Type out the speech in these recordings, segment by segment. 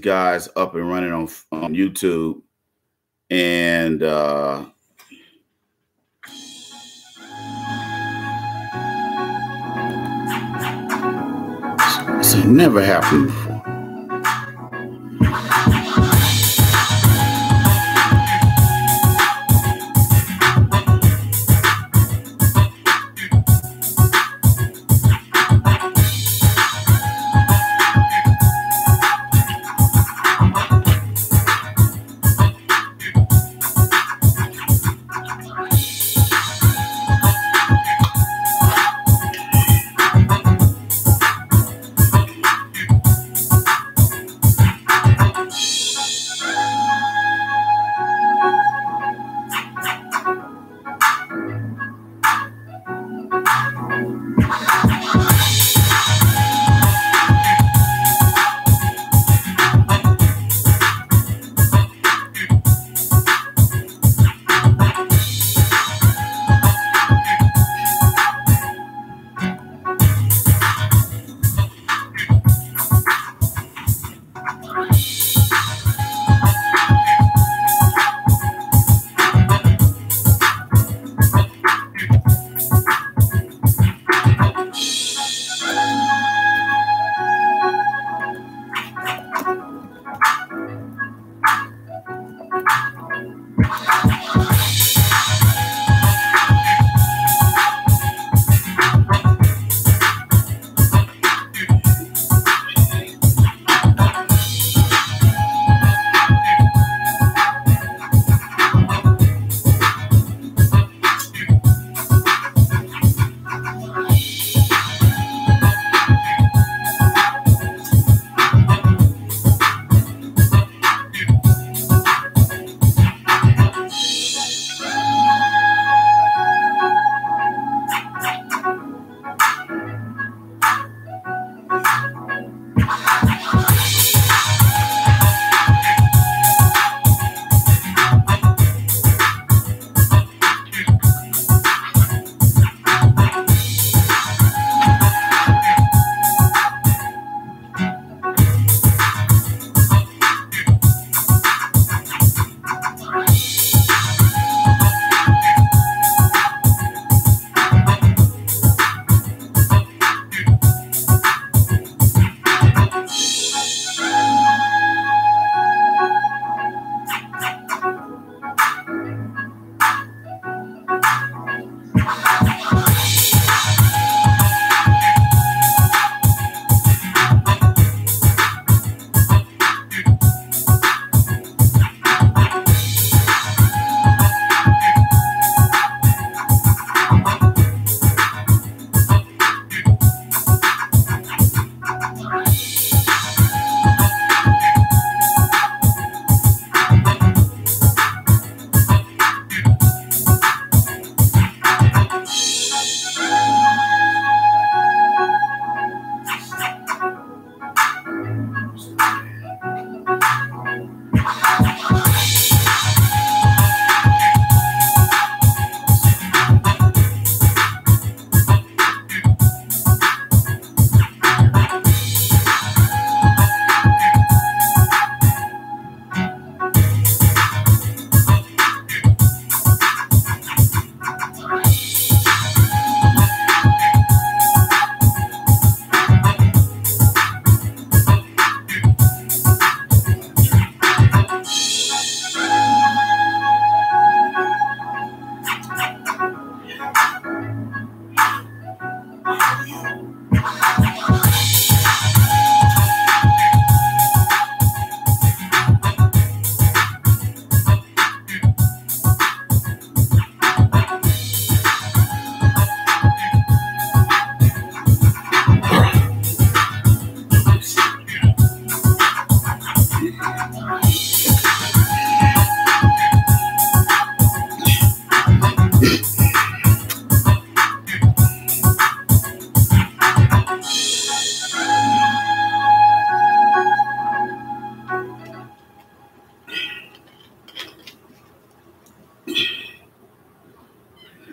guys up and running on YouTube, and so it never happened before.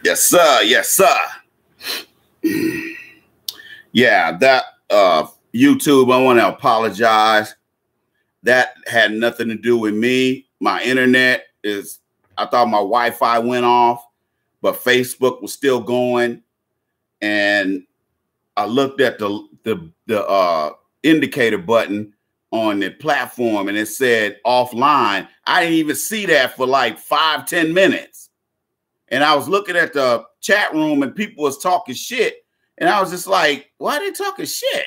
Yes, sir. Yes, sir. Yeah, that YouTube, I want to apologize. That had nothing to do with me. My internet is, I thought my Wi-Fi went off, but Facebook was still going. And I looked at the indicator button on the platform and it said offline. I didn't even see that for like 5-10 minutes. And I was looking at the chat room and people was talking shit. And I was just like, why are they talking shit?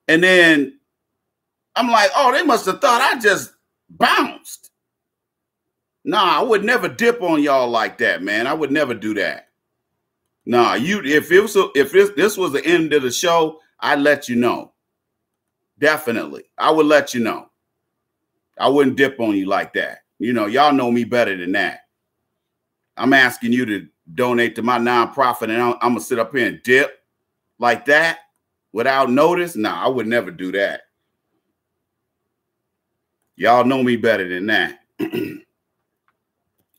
And then I'm like, oh, they must have thought I just bounced. Nah, I would never dip on y'all like that, man. I would never do that. Nah, if this was the end of the show, I'd let you know. Definitely. I would let you know. I wouldn't dip on you like that. You know, y'all know me better than that. I'm asking you to donate to my nonprofit and I'm going to sit up here and dip like that without notice. Nah, I would never do that. Y'all know me better than that.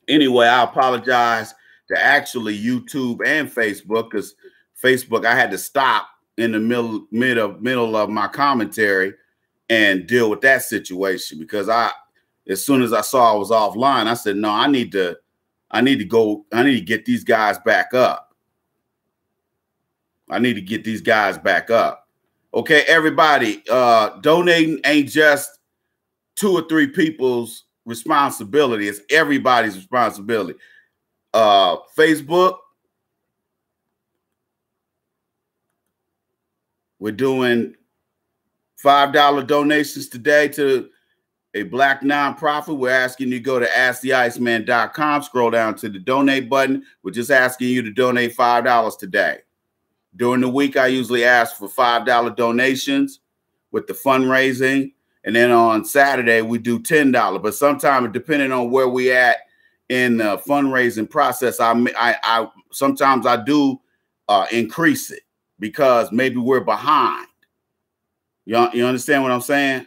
Anyway, I apologize to actually YouTube and Facebook, because Facebook, I had to stop in the middle of my commentary and deal with that situation, because as soon as I saw I was offline, I said, no, I need to get these guys back up. I need to get these guys back up. Okay, everybody, donating ain't just 2 or 3 people's responsibility. It's everybody's responsibility. Facebook, we're doing $5 donations today to a Black nonprofit. We're asking you to go to asktheiceman.com, scroll down to the donate button. We're just asking you to donate $5 today. During the week, I usually ask for $5 donations with the fundraising. And then on Saturday, we do $10. But sometimes, depending on where we at in the fundraising process, I sometimes I do increase it, because maybe we're behind. You understand what I'm saying?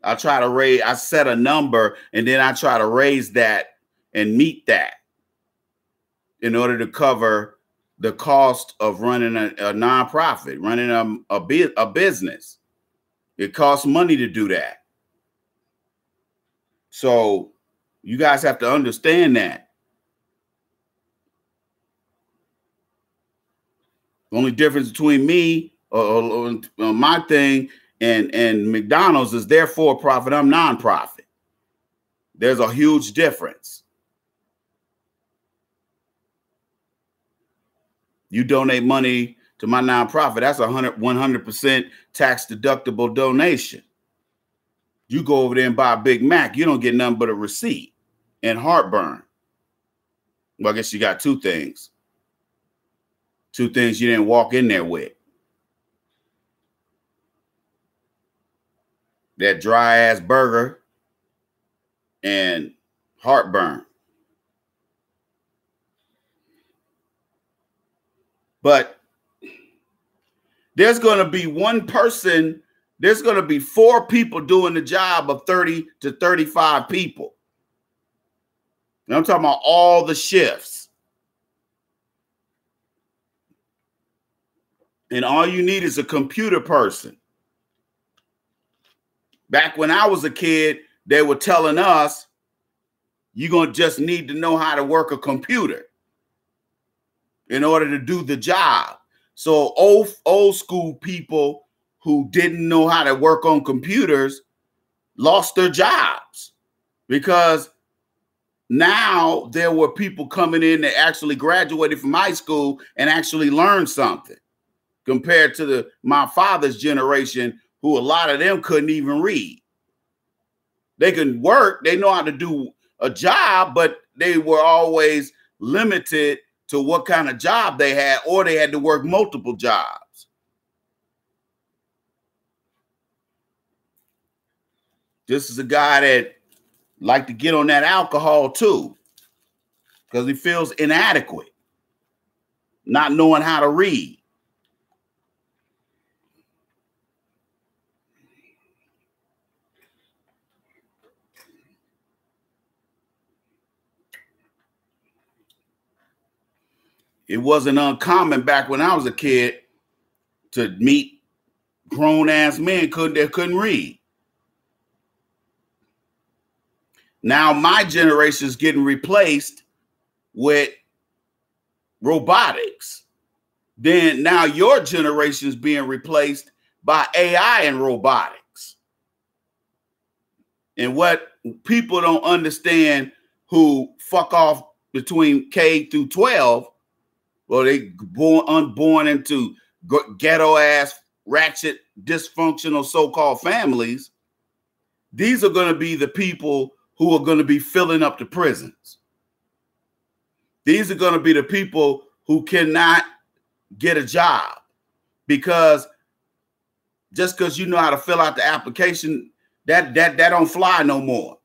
I set a number and then I try to raise that and meet that in order to cover the cost of running a nonprofit, running a business. It costs money to do that. So you guys have to understand that. The only difference between me or my thing and McDonald's is they're for profit, I'm nonprofit. There's a huge difference. You donate money to my nonprofit, that's 100% tax deductible donation. You go over there and buy a Big Mac, you don't get nothing but a receipt and heartburn. Well, I guess you got 2 things. 2 things you didn't walk in there with. That dry ass burger and heartburn. But there's going to be one person, there's going to be 4 people doing the job of 30 to 35 people. And I'm talking about all the shifts. And all you need is a computer person. Back when I was a kid, they were telling us, you're going to just need to know how to work a computer in order to do the job. So old school people who didn't know how to work on computers lost their jobs, because now there were people coming in that actually graduated from high school and actually learned something, compared to my father's generation, who a lot of them couldn't even read. They can work, they know how to do a job, but they were always limited to what kind of job they had, or they had to work multiple jobs. This is a guy that liked to get on that alcohol too, because he feels inadequate, not knowing how to read. It wasn't uncommon back when I was a kid to meet grown ass men couldn't read. Now my generation is getting replaced with robotics. Then now your generation is being replaced by AI and robotics. And what people don't understand who fuck off between K through 12, or they unborn into ghetto ass, ratchet, dysfunctional so-called families, these are going to be the people who are going to be filling up the prisons. These are going to be the people who cannot get a job, because just because you know how to fill out the application, that don't fly no more.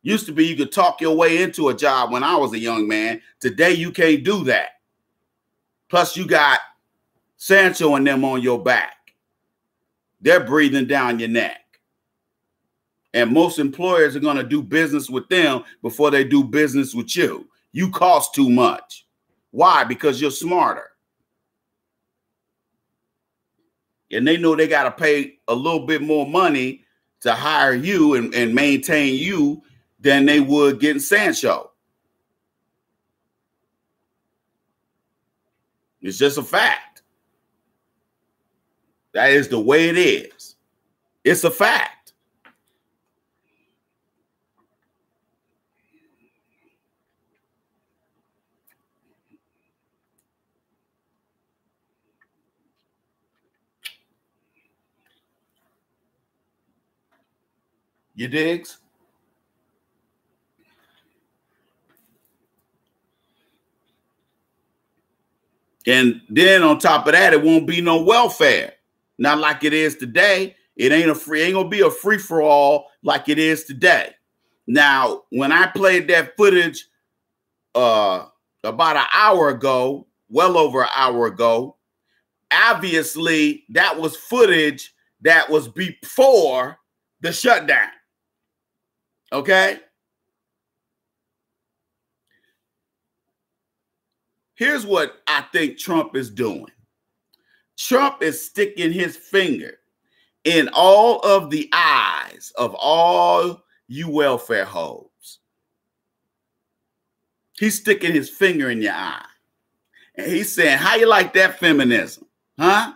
Used to be you could talk your way into a job when I was a young man. Today you can't do that. Plus you got Sancho and them on your back. They're breathing down your neck. And most employers are going to do business with them before they do business with you. You cost too much. Why? Because you're smarter. And they know they got to pay a little bit more money to hire you and maintain you than they would getting Sancho. It's just a fact. That is the way it is. It's a fact. You digs? And then on top of that, it won't be no welfare. Not like it is today. It ain't gonna be a free for all like it is today. Now, when I played that footage about an hour ago, well over an hour ago, obviously that was footage that was before the shutdown. Okay? Here's what I think Trump is doing. Trump is sticking his finger in all of the eyes of all you welfare hoes. He's sticking his finger in your eye. And he's saying, how you like that feminism? Huh?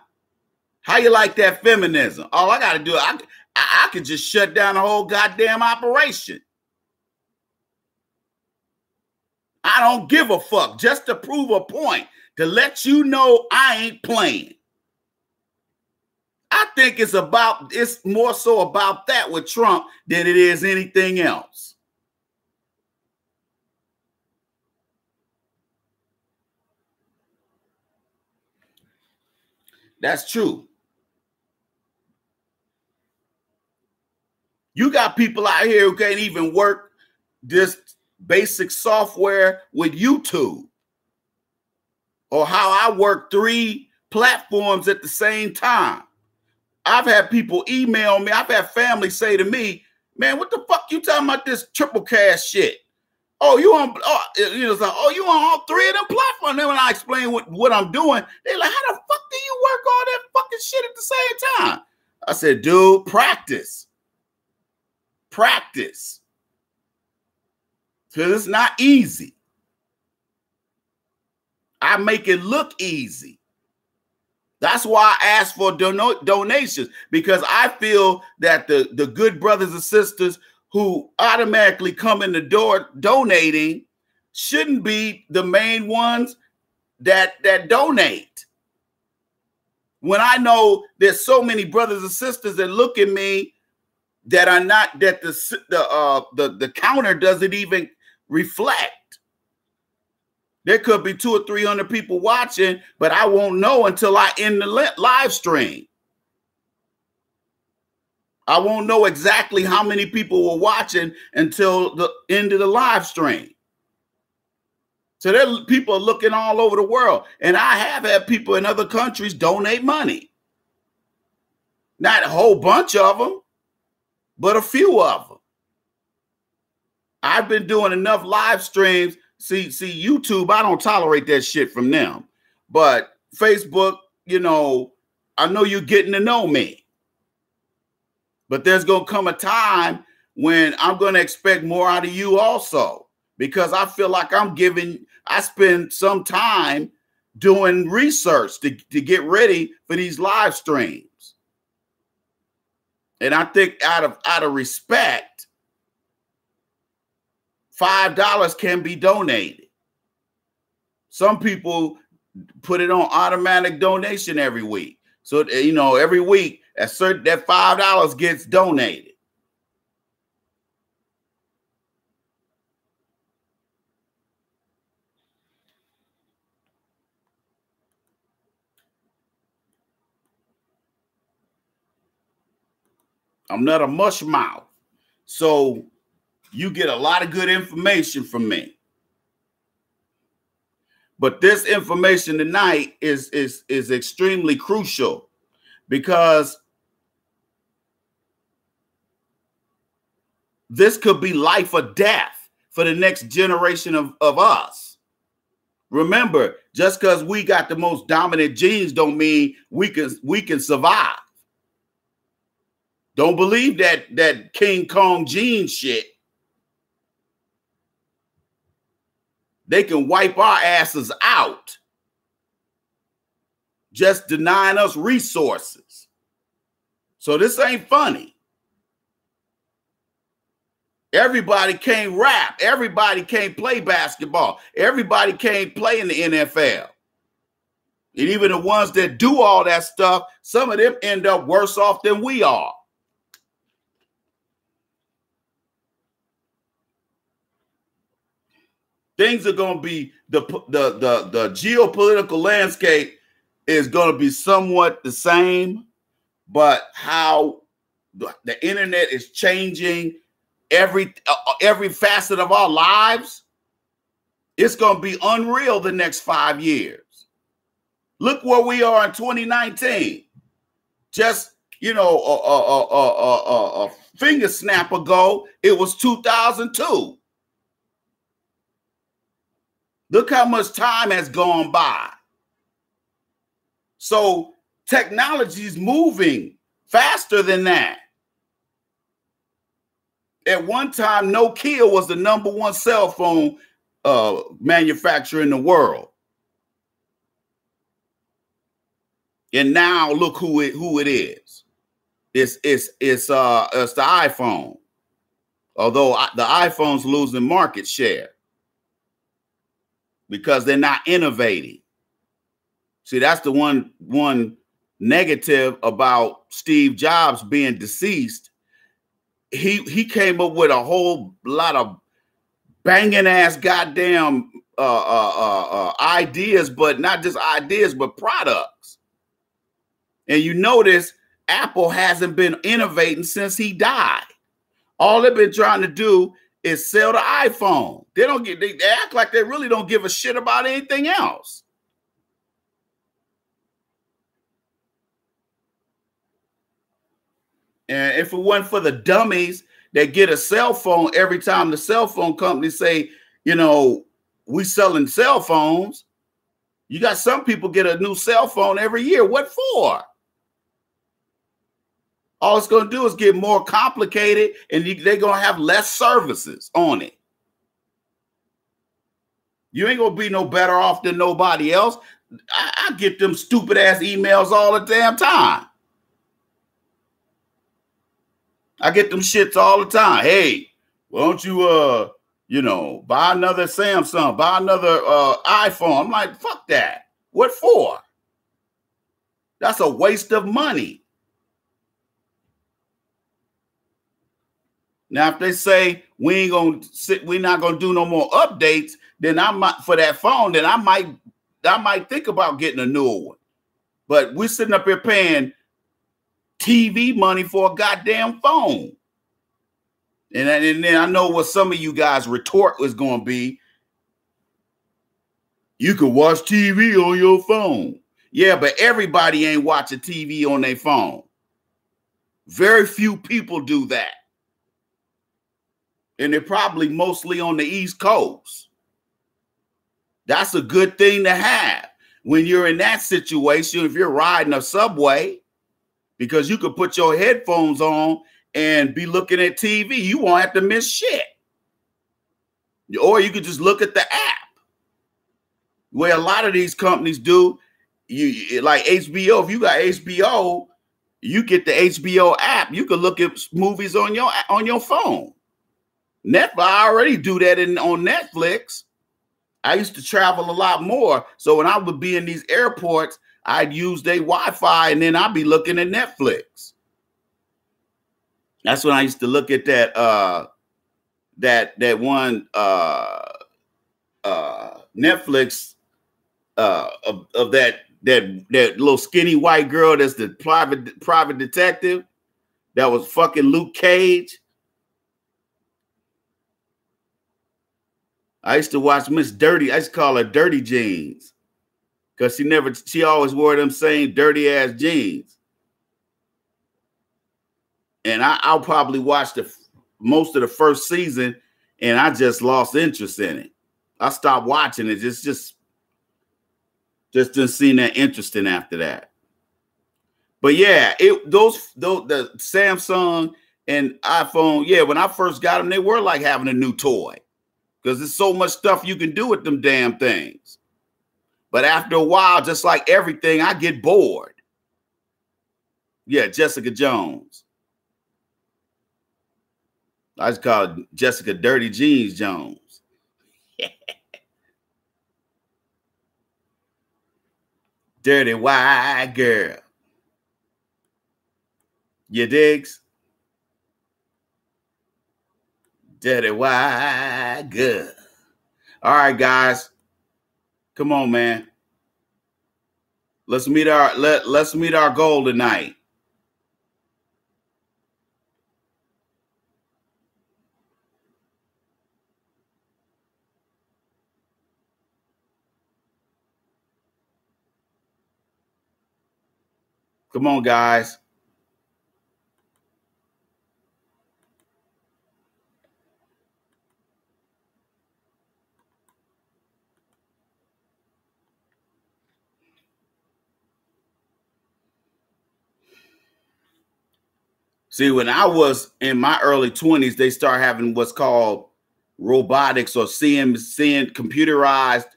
How you like that feminism? All I got to do, I could just shut down the whole goddamn operation. I don't give a fuck, just to prove a point, to let you know I ain't playing. I think it's more so about that with Trump than it is anything else. That's true. You got people out here who can't even work this basic software with YouTube, or how I work 3 platforms at the same time. I've had people email me. I've had family say to me, man, what the fuck you talking about this triple cash shit? Oh, you on, you on all 3 of them platforms. Then when I explain what I'm doing, they're like, how the fuck do you work all that fucking shit at the same time? I said, dude, practice. Practice. Because it's not easy. I make it look easy. That's why I ask for donations, because I feel that the good brothers and sisters who automatically come in the door donating shouldn't be the main ones that donate. When I know there's so many brothers and sisters that look at me that are not, that the counter doesn't even reflect. There could be 200 or 300 people watching, but I won't know until I end the live stream. I won't know exactly how many people were watching until the end of the live stream. So there people are looking all over the world. And I have had people in other countries donate money. Not a whole bunch of them, but a few of them. I've been doing enough live streams. See, YouTube, I don't tolerate that shit from them. But Facebook, I know you're getting to know me. But there's going to come a time when I'm going to expect more out of you also, because I feel like I spend some time doing research to get ready for these live streams. And I think out of respect, $5 can be donated. Some people put it on automatic donation every week. So, you know, every week that $5 gets donated. I'm not a mush mouth. So you get a lot of good information from me. But this information tonight is extremely crucial, because this could be life or death for the next generation of us. Remember, just because we got the most dominant genes don't mean we can survive. Don't believe that King Kong gene shit. They can wipe our asses out, just denying us resources. So this ain't funny. Everybody can't rap. Everybody can't play basketball. Everybody can't play in the NFL. And even the ones that do all that stuff, some of them end up worse off than we are. Things are going to be, the geopolitical landscape is going to be somewhat the same, but how the internet is changing every facet of our lives, it's going to be unreal the next 5 years. Look where we are in 2019. Just, you know, a finger snap ago, it was 2002. Look how much time has gone by. So technology is moving faster than that. At one time, Nokia was the #1 cell phone manufacturer in the world. And now look who it is. It's the iPhone. Although the iPhone's losing market share, because they're not innovating. See, that's the one negative about Steve Jobs being deceased. He came up with a whole lot of banging ass goddamn ideas, but not just ideas, but products. And you notice Apple hasn't been innovating since he died. All they've been trying to do is sell the iPhone. They act like they really don't give a shit about anything else. And if it wasn't for the dummies that get a cell phone every time the cell phone company say, you know, we selling cell phones, you got some people get a new cell phone every year. What for? All it's going to do is get more complicated, and they're going to have less services on it. You ain't going to be no better off than nobody else. I get them stupid ass emails all the damn time. I get them shits all the time. Hey, why don't you, you know, buy another Samsung, buy another iPhone? I'm like, fuck that. What for? That's a waste of money. Now, if they say we're not gonna do no more updates, then I might, for that phone, then I might think about getting a newer one. But we're sitting up here paying TV money for a goddamn phone. And then I know what some of you guys' retort was going to be. You can watch TV on your phone. Yeah, but everybody ain't watching TV on their phone. Very few people do that. And they're probably mostly on the East Coast. That's a good thing to have when you're in that situation, if you're riding a subway, because you could put your headphones on and be looking at TV. You won't have to miss shit. Or you could just look at the app. Where a lot of these companies do, you like HBO. If you got HBO, you get the HBO app. You can look at movies on your phone. Netflix, I already do that on Netflix. I used to travel a lot more. So when I would be in these airports, I'd use their Wi-Fi and then I'd be looking at Netflix. That's when I used to look at that one Netflix of that little skinny white girl that's the private detective that was fucking Luke Cage. I used to watch Miss Dirty. I used to call her Dirty Jeans because she always wore them same dirty ass jeans. And I'll probably watch most of the first season, and I just lost interest in it. I stopped watching it. Just didn't seem that interesting after that. But yeah, the Samsung and iPhone, yeah, when I first got them, they were like having a new toy because there's so much stuff you can do with them damn things. But after a while, just like everything, I get bored. Yeah, Jessica Jones. I just call it Jessica Dirty Jeans Jones. Dirty white girl. You digs? Dirty white girl. All right, guys. Come on, man. Let's meet our goal tonight. Come on, guys. See, when I was in my early 20s, they start having what's called robotics or seeing computerized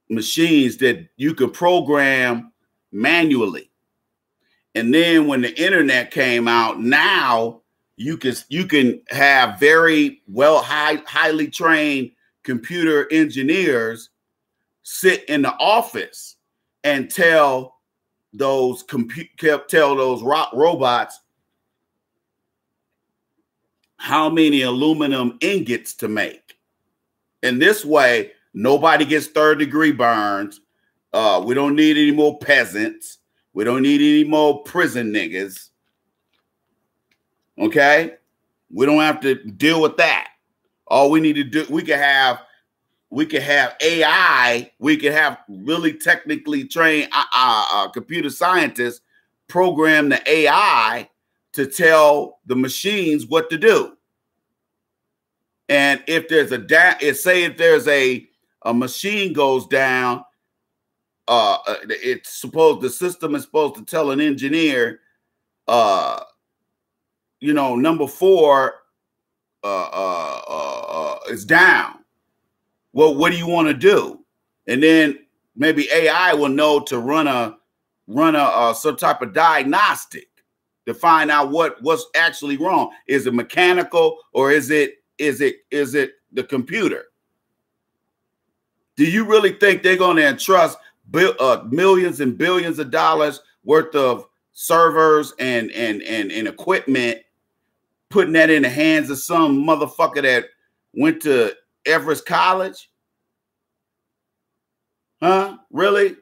machines that you could program manually. And then when the internet came out, now you can have very highly trained computer engineers sit in the office and tell those robots how many aluminum ingots to make. And this way, nobody gets third-degree burns. We don't need any more peasants. We don't need any more prison niggas. Okay? We don't have to deal with that. All we need to do, we can have AI. We can have really technically trained computer scientists program the AI to tell the machines what to do. And if there's if there's a machine goes down, the system is supposed to tell an engineer, number 4 is down. Well, what do you want to do? And then maybe AI will know to run some type of diagnostic to find out what's actually wrong. Is it mechanical or is it the computer? Do you really think they're going to entrust millions and billions of dollars worth of servers and equipment, putting that in the hands of some motherfucker that went to Everest College? Huh? Really?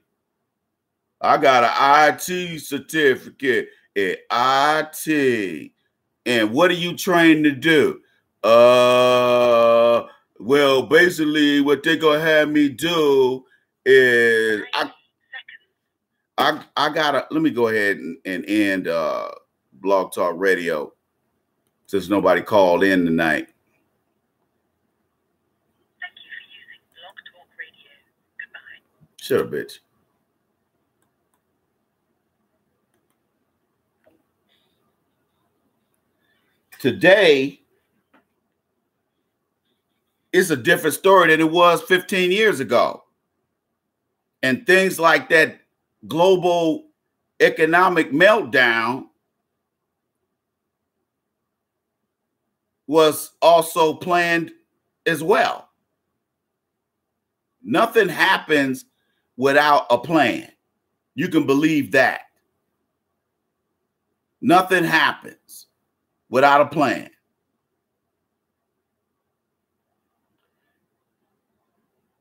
I got an IT certificate at IT. And what are you trained to do? Well, basically what they're going to have me do is I gotta, let me go ahead and end Blog Talk Radio since nobody called in tonight. Thank you for using Blog Talk Radio. Goodbye. Shut up, bitch. today it's a different story than it was 15 years ago. And things like that global economic meltdown was also planned as well. Nothing happens without a plan. You can believe that. Nothing happens without a plan.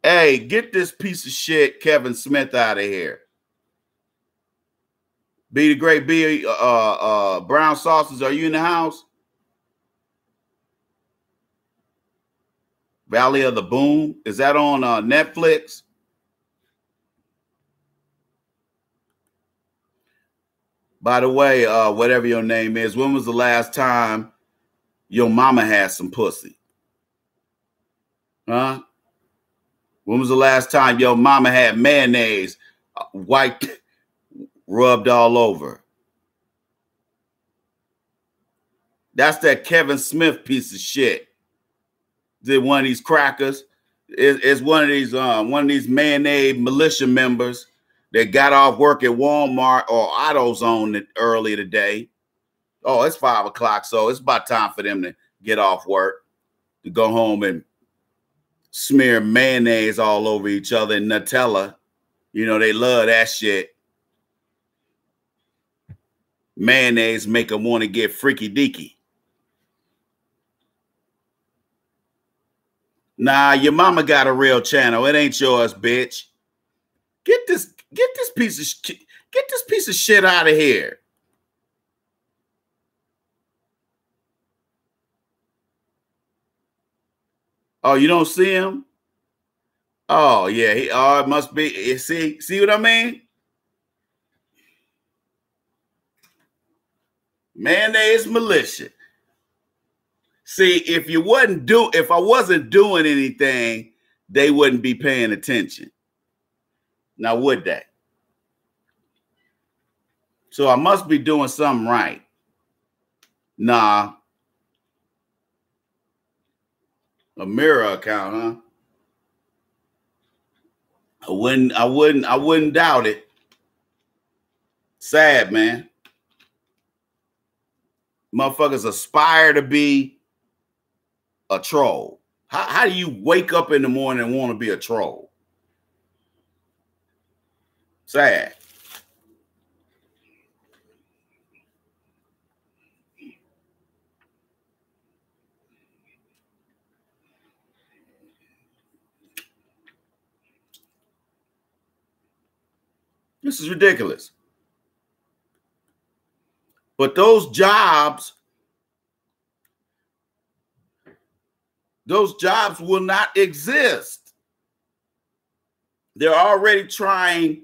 Hey, get this piece of shit Kevin Smith out of here. Be the Great B, Brown Sauces, are you in the house? Valley of the Boom, is that on Netflix? By the way, whatever your name is, when was the last time your mama had some pussy? Huh? When was the last time your mama had mayonnaise white rubbed all over? That's that Kevin Smith piece of shit. Did one of these crackers? It's one of these mayonnaise militia members that got off work at Walmart or AutoZone early today. Oh, it's 5 o'clock, so it's about time for them to get off work, to go home and smear mayonnaise all over each other and Nutella. You know, they love that shit. Mayonnaise make them want to get freaky deaky. Nah, your mama got a real channel. It ain't yours, bitch. Get this piece of shit out of here. Oh, you don't see him? Oh, yeah. It must be. See what I mean? Mayonnaise militia. See, if I wasn't doing anything, they wouldn't be paying attention. Now, would they? So I must be doing something right. Nah. A mirror account, huh? I wouldn't doubt it. Sad, man. Motherfuckers aspire to be a troll. How do you wake up in the morning and want to be a troll? Sad. This is ridiculous. But those jobs will not exist. They're already trying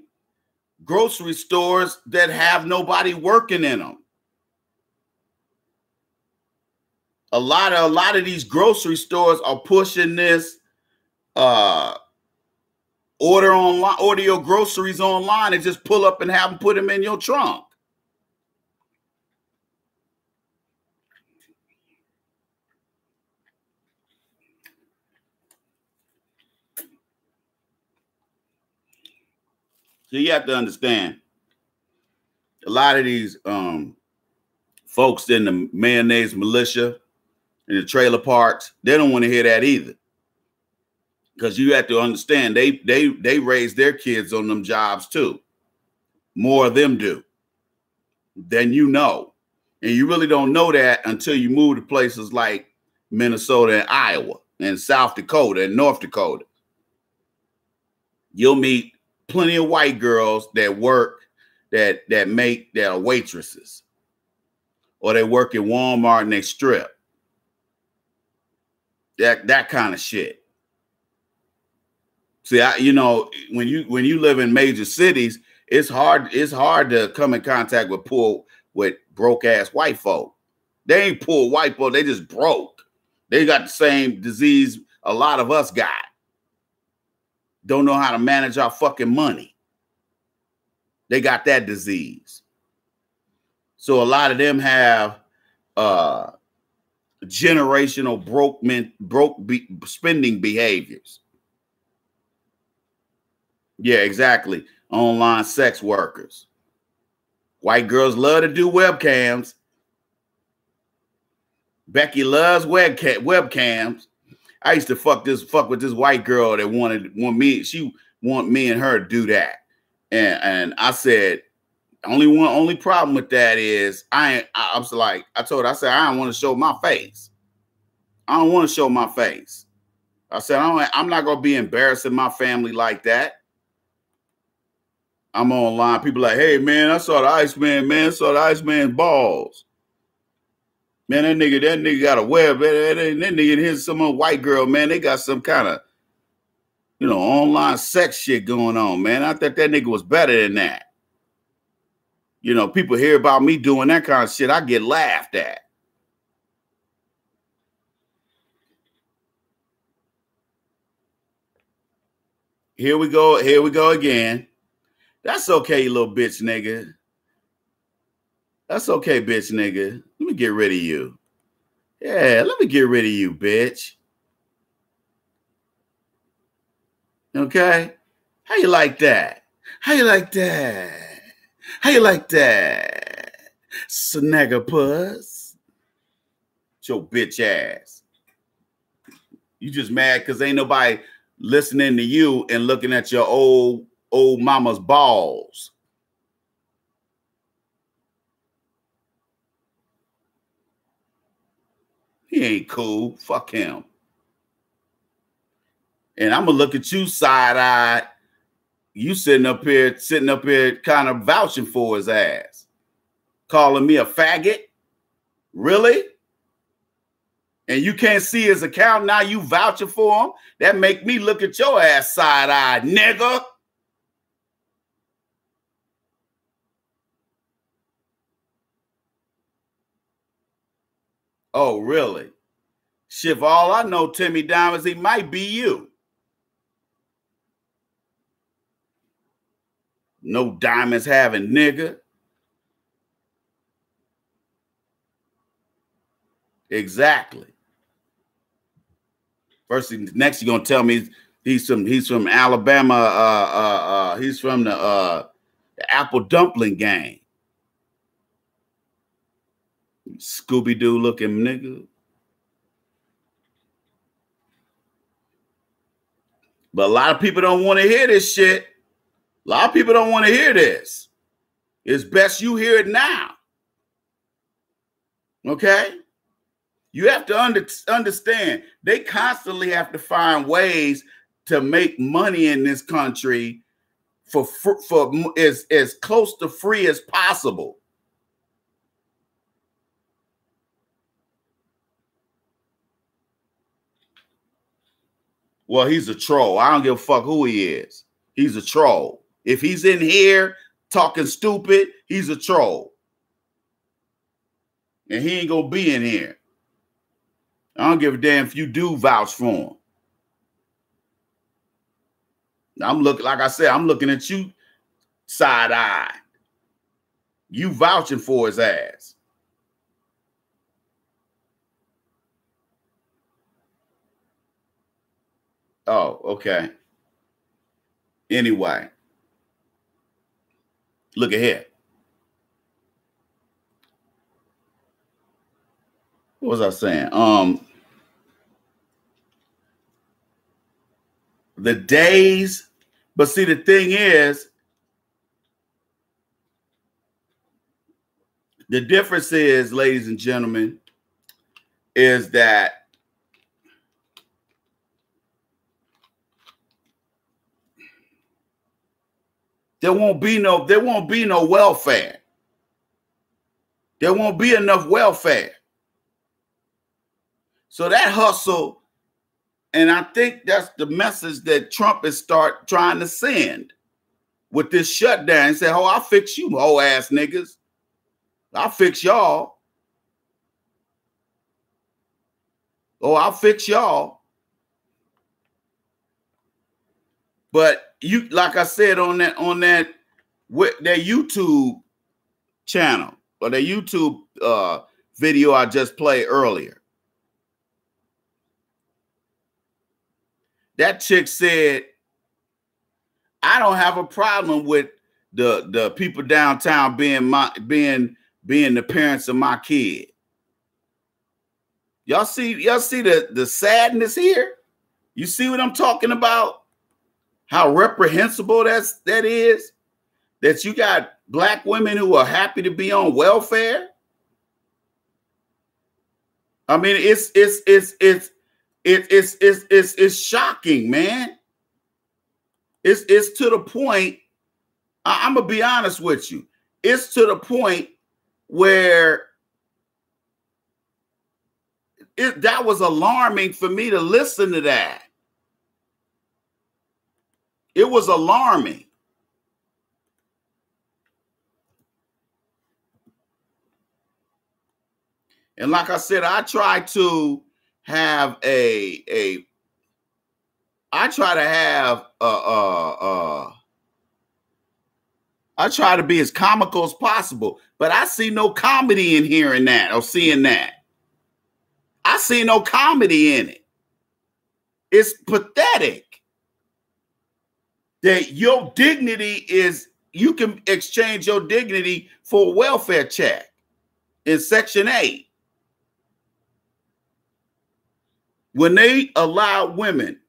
grocery stores that have nobody working in them. A lot of these grocery stores are pushing this order your groceries online and just pull up and have them put them in your trunk. So you have to understand, a lot of these folks in the mayonnaise militia in the trailer parks, they don't want to hear that either. Because you have to understand, they raise their kids on them jobs too. More of them do than you know. And you really don't know that until you move to places like Minnesota and Iowa and South Dakota and North Dakota. You'll meet plenty of white girls that work, that are waitresses, or they work at Walmart and they strip. That kind of shit. See, when you live in major cities, it's hard to come in contact with broke ass white folk. They ain't poor white folk, they just broke. They got the same disease a lot of us got. Don't know how to manage our fucking money. They got that disease. So a lot of them have generational spending behaviors. Yeah, exactly. Online sex workers. White girls love to do webcams. Becky loves webcams. I used to fuck with this white girl that want me and her to do that. And I said, only problem with that is I was like, I told her, I said, I don't want to show my face. I don't want to show my face. I said, I'm not going to be embarrassing my family like that. I'm online. People like, hey, man, I saw the Iceman, man. I saw the Iceman's balls. Man, that nigga got a web. That nigga, here's some white girl, man. They got some kind of, online sex shit going on, man. I thought that nigga was better than that. People hear about me doing that kind of shit. I get laughed at. Here we go again. That's okay, you little bitch nigga. That's okay, bitch nigga. Let me get rid of you. Yeah, let me get rid of you, bitch. Okay? How you like that? How you like that? How you like that? Snaggerpuss. Your bitch ass. You just mad because ain't nobody listening to you and looking at your old mama's balls. He ain't cool. Fuck him. And I'm gonna look at you side-eyed. You sitting up here kind of vouching for his ass. Calling me a faggot? Really? And you can't see his account, now you vouching for him? That make me look at your ass side-eyed, nigga. Oh, really? Shit, for all I know, Timmy Diamonds, he might be you. No diamonds having nigga. Exactly. Next you're gonna tell me he's from Alabama. He's from the Apple Dumpling Gang. Scooby-Doo looking nigga. But a lot of people don't want to hear this shit. A lot of people don't want to hear this. It's best you hear it now. Okay? You have to understand, they constantly have to find ways to make money in this country for as close to free as possible. Well, he's a troll. I don't give a fuck who he is. He's a troll. If he's in here talking stupid, he's a troll. And he ain't gonna be in here. I don't give a damn if you do vouch for him. Like I said, I'm looking at you side-eye. You vouching for his ass. Oh, okay. Anyway. Look ahead. What was I saying? The days, but see, the thing is, the difference is, ladies and gentlemen, is that there won't be no welfare. There won't be enough welfare. So that hustle, and I think that's the message that Trump is trying to send with this shutdown. He said, "Oh, I'll fix you, whole ass niggas. I'll fix y'all. Oh, I'll fix y'all." But you, like I said on that their YouTube channel or their YouTube video I just played earlier, that chick said, I don't have a problem with the people downtown being the parents of my kid. Y'all see the sadness here? You see what I'm talking about? How reprehensible that is? That you got black women who are happy to be on welfare? I mean, it's shocking, man. It's to the point. I'm gonna be honest with you. It's to the point where that was alarming for me to listen to that. It was alarming. And like I said, I try to have I try to be as comical as possible, but I see no comedy in hearing that or seeing that. I see no comedy in it. It's pathetic that your dignity you can exchange your dignity for a welfare check in Section 8. When they allow women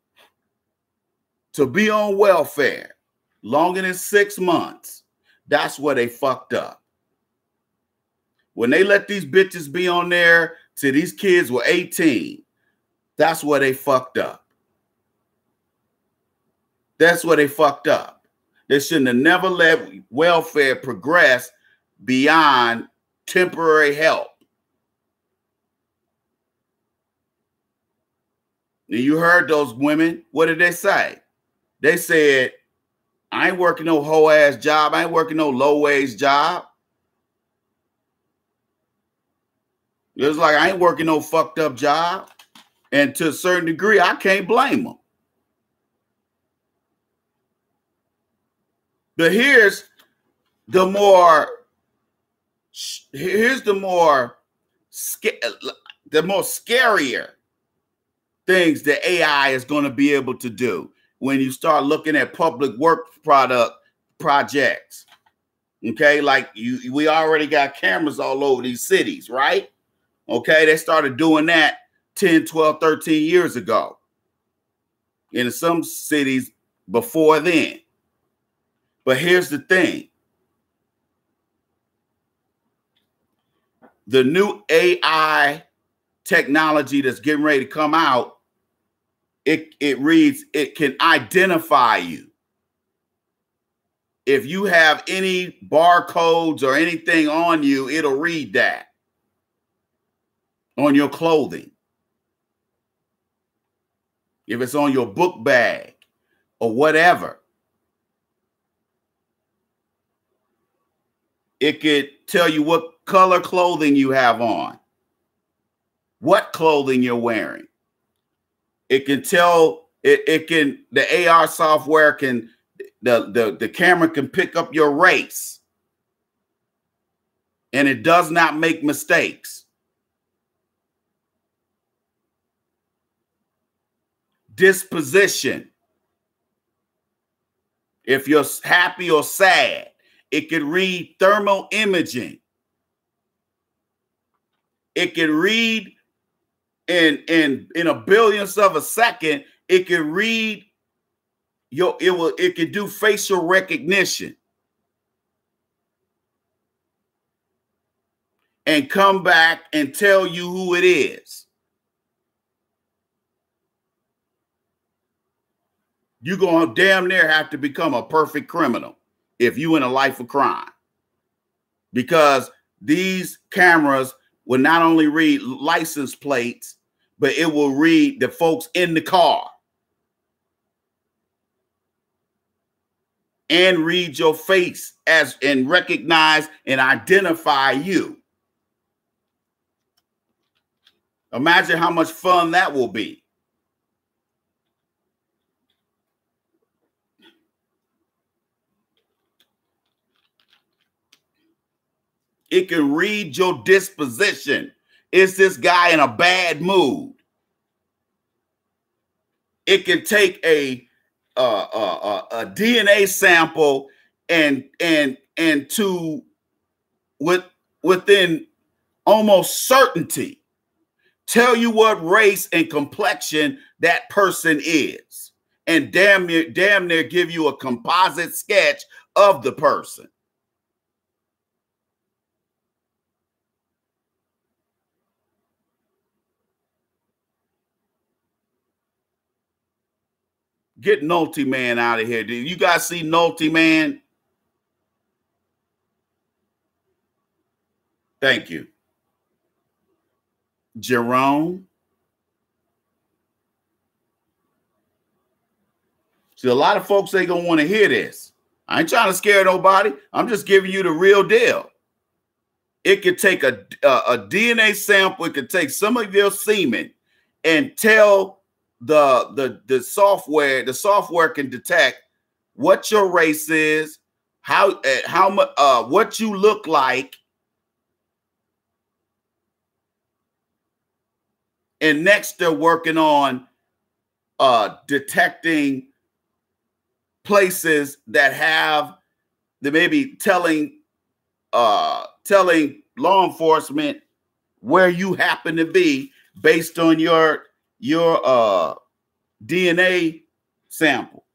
to be on welfare longer than 6 months, that's where they fucked up. When they let these bitches be on there till these kids were 18, that's where they fucked up. That's where they fucked up. They shouldn't have never let welfare progress beyond temporary help. And you heard those women. What did they say? They said, I ain't working no hoe ass job. I ain't working no low wage job. It was like, I ain't working no fucked up job. And to a certain degree, I can't blame them. But here's the more scarier things that AI is going to be able to do when you start looking at public work projects. Okay, like we already got cameras all over these cities, right? Okay, they started doing that 10, 12, 13 years ago. In some cities before then. But here's the thing. The new AI technology that's getting ready to come out, it can identify you. If you have any barcodes or anything on you, it'll read that on your clothing. If it's on your book bag or whatever, it could tell you what color clothing you have on, what clothing you're wearing. It can tell, the AR software can, the camera can pick up your race, and it does not make mistakes. Disposition. If you're happy or sad, it can read thermal imaging. It can read in a billionth of a second. It can read it can do facial recognition and come back and tell you who it is. You're going to damn near have to become a perfect criminal if you in a life of crime. Because these cameras will not only read license plates, but it will read the folks in the car and read your face and recognize and identify you. Imagine how much fun that will be. It can read your disposition. Is this guy in a bad mood? It can take a DNA sample and to within almost certainty tell you what race and complexion that person is, and damn near give you a composite sketch of the person. Get Nolte Man out of here. Did you guys see Nolte Man? Thank you. Jerome. See, a lot of folks ain't gonna want to hear this. I ain't trying to scare nobody. I'm just giving you the real deal. It could take a DNA sample. It could take some of your semen and tell the software. The software can detect what your race is, how much, what you look like, and next they're working on detecting places that have, they may be telling law enforcement where you happen to be based on your DNA sample.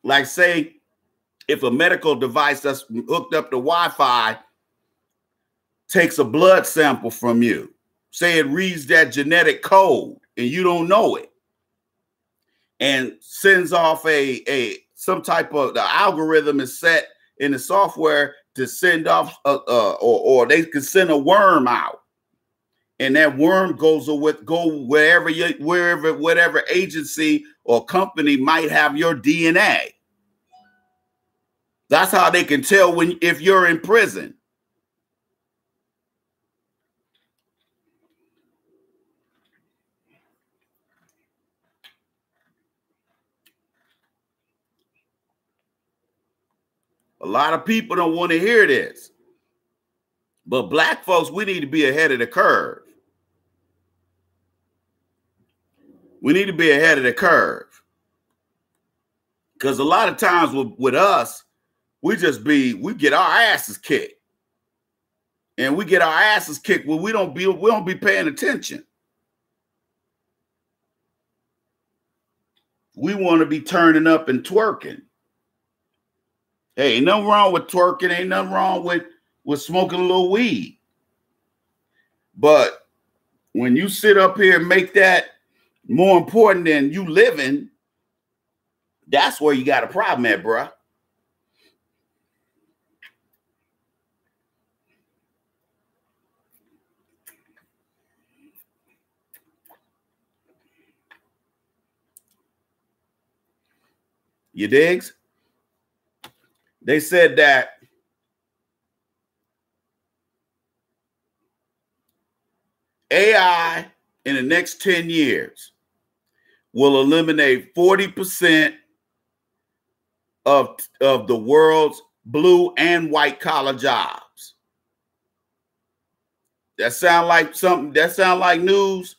Like, say, if a medical device that's hooked up to Wi-Fi takes a blood sample from you, say it reads that genetic code and you don't know it, and sends off some type of, the algorithm is set in the software to send off or they could send a worm out, and that worm go whatever agency or company might have your DNA. That's how they can tell if you're in prison. A lot of people don't want to hear this, but black folks, we need to be ahead of the curve. We need to be ahead of the curve, because a lot of times with us, we get our asses kicked, and we get our asses kicked when we don't be paying attention. We want to be turning up and twerking. Hey, ain't nothing wrong with twerking. Ain't nothing wrong with smoking a little weed. But when you sit up here and make that more important than you living, that's where you got a problem at, bruh. You digs? They said that AI in the next 10 years will eliminate 40% of the world's blue and white collar jobs. That sound like something, that sound like news?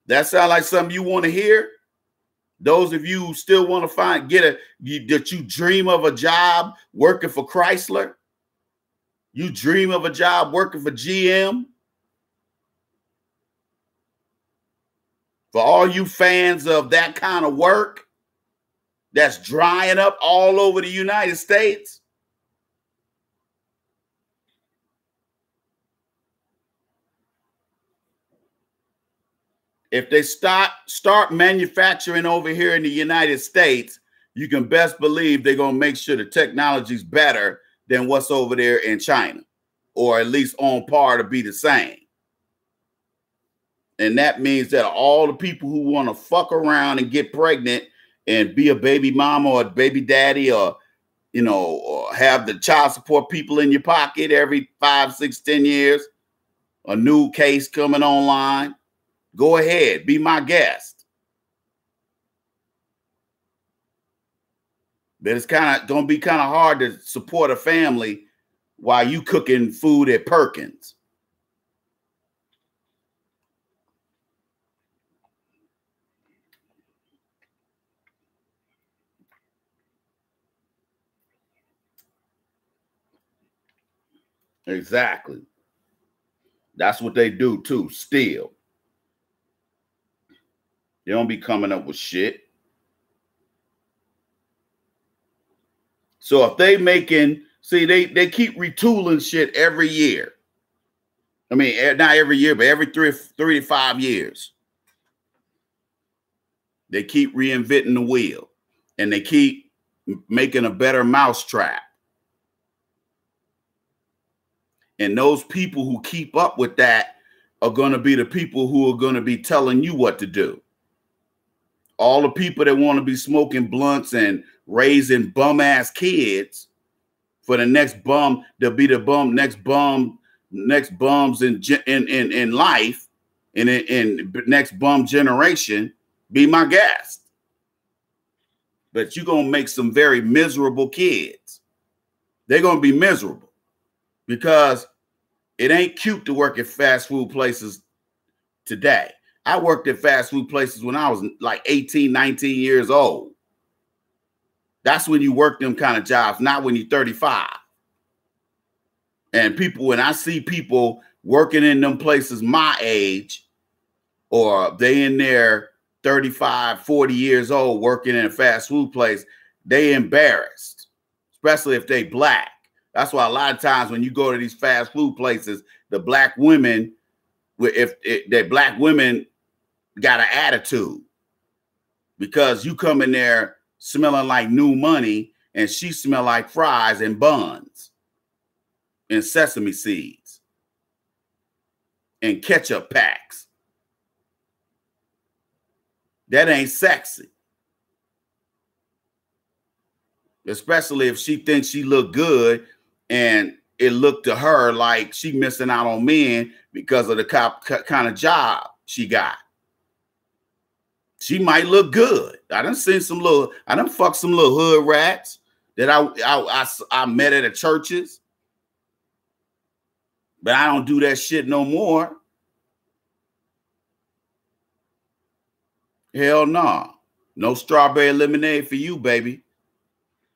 That sound like something you want to hear? Those of you who still want to that you dream of a job working for Chrysler, you dream of a job working for GM. For all you fans of that kind of work that's drying up all over the United States, if they start manufacturing over here in the United States, you can best believe they're going to make sure the technology's better than what's over there in China, or at least on par to be the same. And that means that all the people who want to fuck around and get pregnant and be a baby mama or a baby daddy, or, you know, or have the child support people in your pocket every 5, 6, 10 years, a new case coming online, go ahead, be my guest. But it's going to be kind of hard to support a family while you cooking food at Perkins. Exactly. That's what they do too, steal. They don't be coming up with shit. So if they making, see, they keep retooling shit every year. I mean, not every year, but every three to 5 years. They keep reinventing the wheel, and they keep making a better mousetrap. And those people who keep up with that are going to be the people who are going to be telling you what to do. All the people that want to be smoking blunts and raising bum ass kids for the next bum, they'll be the next bums in life, and in next bum generation, be my guest. But you're going to make some very miserable kids. They're going to be miserable because it ain't cute to work at fast food places today. I worked at fast food places when I was like 18, 19 years old. That's when you work them kind of jobs, not when you're 35. And people, when I see people working in them places my age, or they in there 35, 40 years old working in a fast food place, they embarrassed, especially if they black. That's why a lot of times when you go to these fast food places, the black women, the black women got an attitude because you come in there smelling like new money and she smell like fries and buns and sesame seeds and ketchup packs. That ain't sexy. Especially if she thinks she look good and it looked to her like she missing out on men because of the kind of job she got. She might look good. I done fucked some little hood rats that I met at churches. But I don't do that shit no more. Hell no. No strawberry lemonade for you, baby.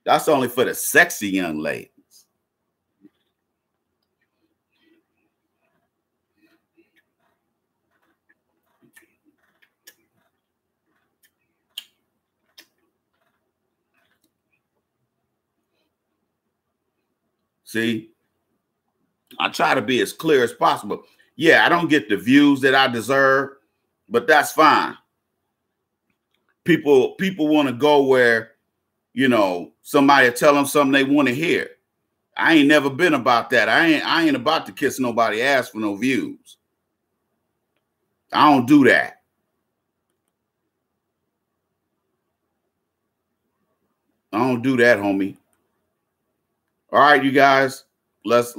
That's only for the sexy young ladies. See, I try to be as clear as possible. Yeah, I don't get the views that I deserve, but that's fine. People want to go where, you know, somebody tell them something they want to hear. I ain't never been about that. I ain't about to kiss nobody ass for no views. I don't do that. I don't do that, homie. All right, you guys, let's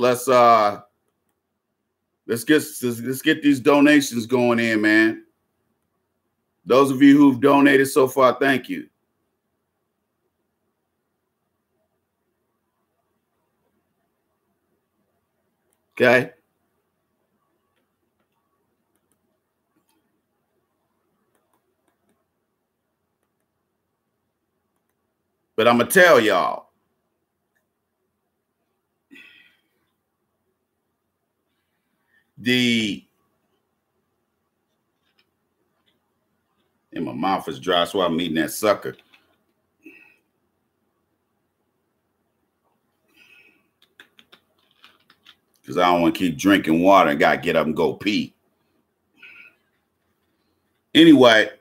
get these donations going in, man. Those of you who've donated so far, thank you. Okay. But I'm going to tell y'all, and my mouth is dry, so I'm eating that sucker. Because I don't want to keep drinking water and got to get up and go pee. Anyway,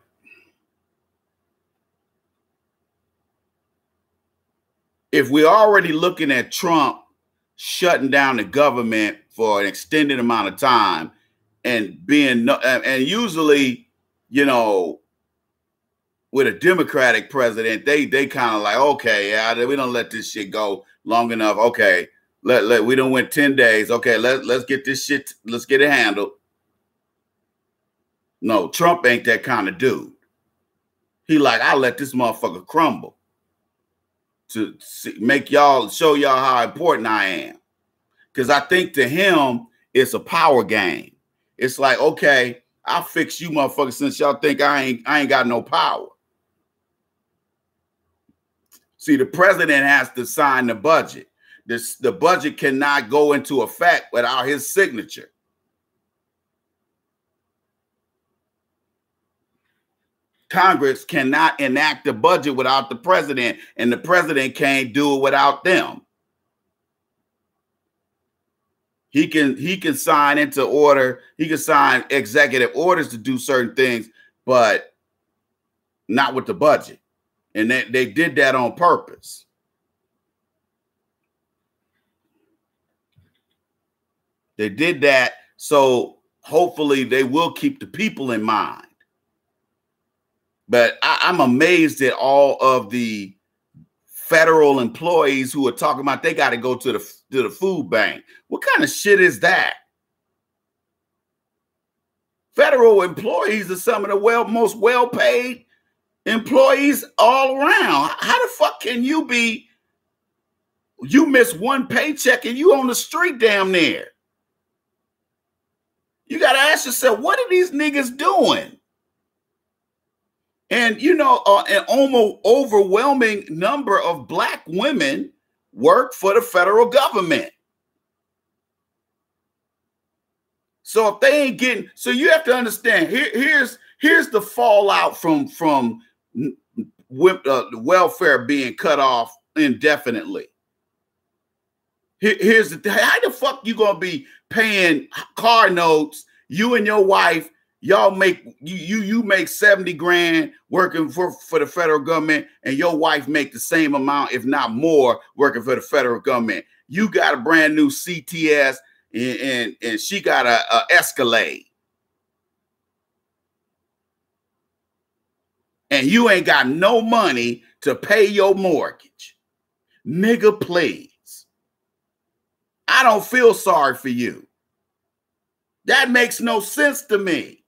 if we're already looking at Trump shutting down the government for an extended amount of time and and usually, you know, with a Democratic president, they kind of like, okay, yeah, we don't let this shit go long enough. Okay, we don't went 10 days. Okay, let's get this shit, let's get it handled. No, Trump ain't that kind of dude. He like, I'll let this motherfucker crumble to show y'all how important I am. Because I think to him, it's a power game. It's like, okay, I'll fix you motherfuckers since y'all think I ain't got no power. See, the president has to sign the budget. the budget cannot go into effect without his signature. Congress cannot enact the budget without the president, and the president can't do it without them. He can sign into order. He can sign executive orders to do certain things, but not with the budget. And they did that on purpose. They did that so hopefully they will keep the people in mind. But I'm amazed at all of the federal employees who are talking about they got to go to the food bank. What kind of shit is that? Federal employees are some of the most well-paid employees all around. How the fuck can you miss one paycheck and you on the street damn near? You got to ask yourself, what are these niggas doing? And, you know, an almost overwhelming number of black women work for the federal government. So if they ain't getting, so you have to understand, here's the fallout from welfare being cut off indefinitely. Here's the, how the fuck you gonna be paying car notes? You and your wife, y'all make you make 70 grand working for the federal government, and your wife make the same amount, if not more, working for the federal government. You got a brand new CTS, and she got a Escalade, and you ain't got no money to pay your mortgage. Nigga, please. I don't feel sorry for you. That makes no sense to me.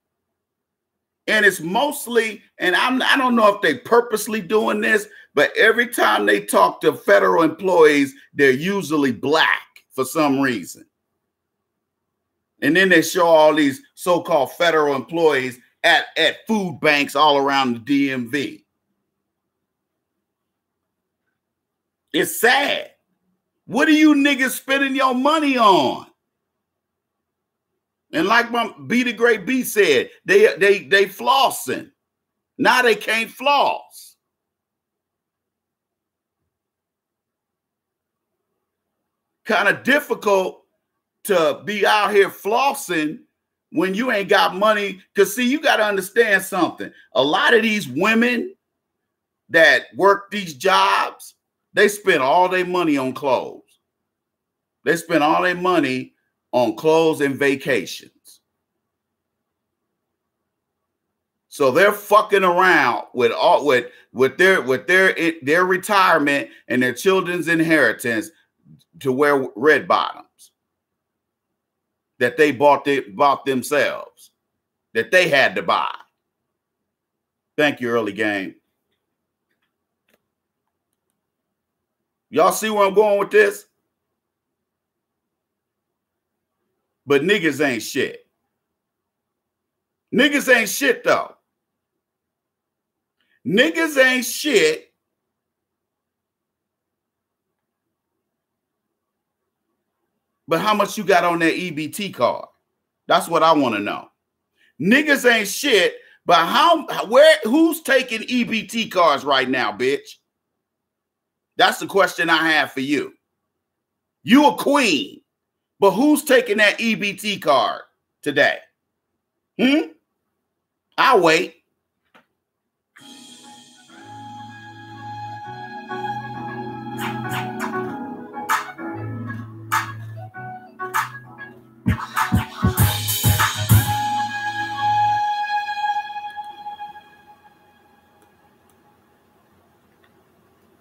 And it's mostly, and I don't know if they purposely doing this, but every time they talk to federal employees, they're usually black for some reason. And then they show all these so-called federal employees at food banks all around the DMV. It's sad. What are you niggas spending your money on? And like my B the Great B said, they flossing. Now they can't floss. Kind of difficult to be out here flossing when you ain't got money. Because see, you got to understand something. A lot of these women that work these jobs, they spend all their money on clothes. They spend all their money on clothes and vacations. So they're fucking around with their retirement and their children's inheritance to wear red bottoms that they bought themselves, that they had to buy. Thank you, early game. Y'all see where I'm going with this? But niggas ain't shit. Niggas ain't shit, though. Niggas ain't shit. But how much you got on that EBT card? That's what I want to know. Niggas ain't shit, but who's taking EBT cards right now, bitch? That's the question I have for you. You a queen, but who's taking that EBT card today? I'll wait.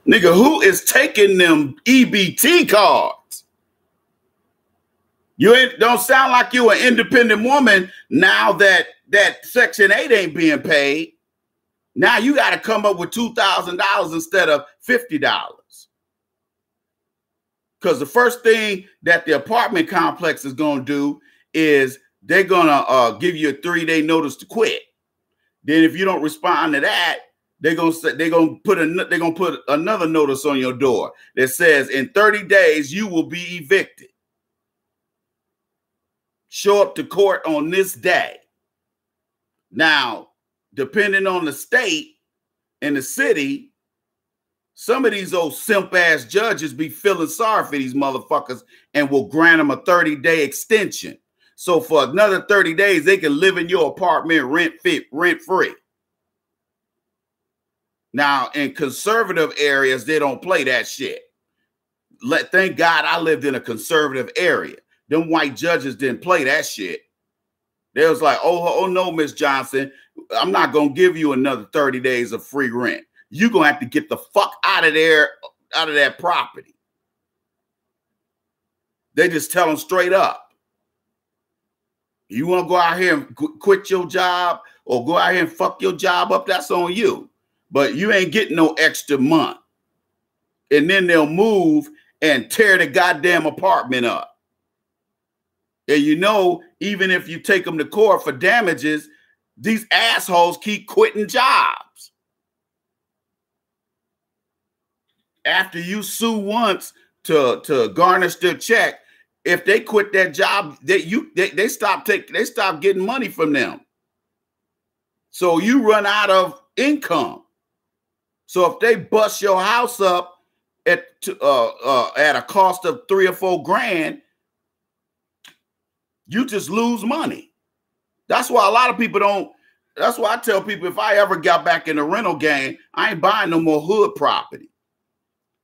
Nigga, who is taking them EBT cards? You don't sound like you an independent woman now that Section 8 ain't being paid. Now you got to come up with $2,000 instead of $50. Because the first thing that the apartment complex is going to do is they're going to give you a 3-day notice to quit. Then if you don't respond to that, they're gonna put another notice on your door that says in 30 days you will be evicted. Show up to court on this day. Now, depending on the state and the city, some of these old simp ass judges be feeling sorry for these motherfuckers and will grant them a 30-day extension. So for another 30 days, they can live in your apartment rent free. Now, in conservative areas, they don't play that shit. Thank God I lived in a conservative area. Them white judges didn't play that shit. They was like, oh no, Miss Johnson, I'm not going to give you another 30 days of free rent. You're going to have to get the fuck out of there, out of that property. They just tell them straight up. You want to go out here and quit your job or go out here and fuck your job up, that's on you. But you ain't getting no extra month. And then they'll move and tear the goddamn apartment up. And you know, even if you take them to court for damages, these assholes keep quitting jobs. After you sue once to garnish their check, if they quit that job, they stop getting money from them. So you run out of income. So if they bust your house up at a cost of $3 or $4 grand, you just lose money. That's why a lot of people don't. That's why I tell people, if I ever got back in the rental game, I ain't buying no more hood property.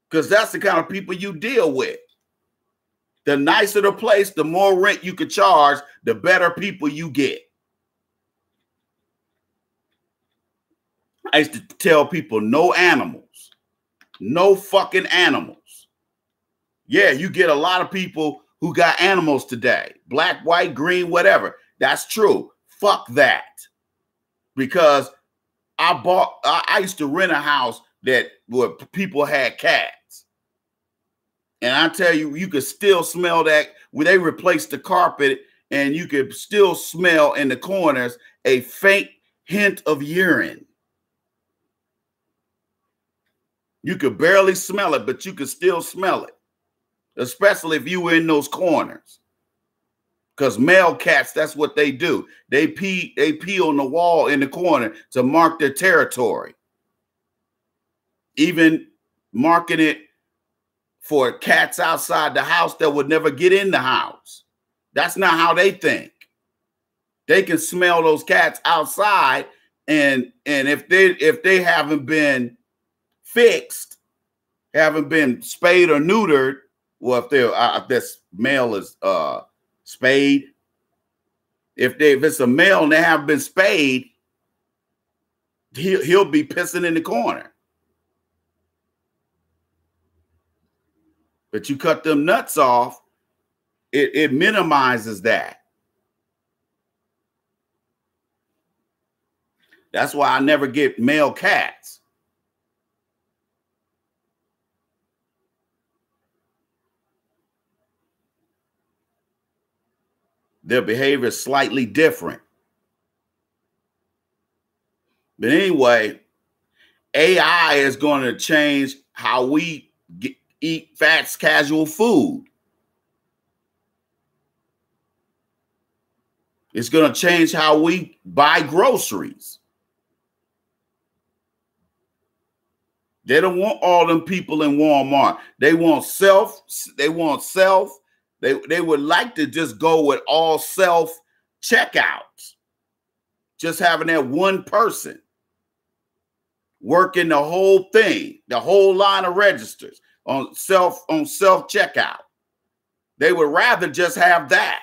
Because that's the kind of people you deal with. The nicer the place, the more rent you could charge, the better people you get. I used to tell people, no animals. No fucking animals. Yeah, you get a lot of people who got animals today. Black, white, green, whatever. That's true. Fuck that. Because I used to rent a house where people had cats. And I tell you, you could still smell that when they replaced the carpet, and you could still smell in the corners a faint hint of urine. You could barely smell it, but you could still smell it, especially if you were in those corners. Because male cats, that's what they do. They pee on the wall in the corner to mark their territory. Even marking it for cats outside the house that would never get in the house. That's not how they think. They can smell those cats outside, and if they haven't been fixed, haven't been spayed or neutered, well, if this male is spayed, if it's a male and they haven't been spayed, he'll be pissing in the corner. But you cut them nuts off, it minimizes that. That's why I never get male cats. Their behavior is slightly different. But anyway, AI is going to change how we eat fast casual food. It's going to change how we buy groceries. They don't want all them people in Walmart. They want self. They would like to just go with all self checkouts. Just having that one person working the whole thing, the whole line of registers on self checkout. They would rather just have that.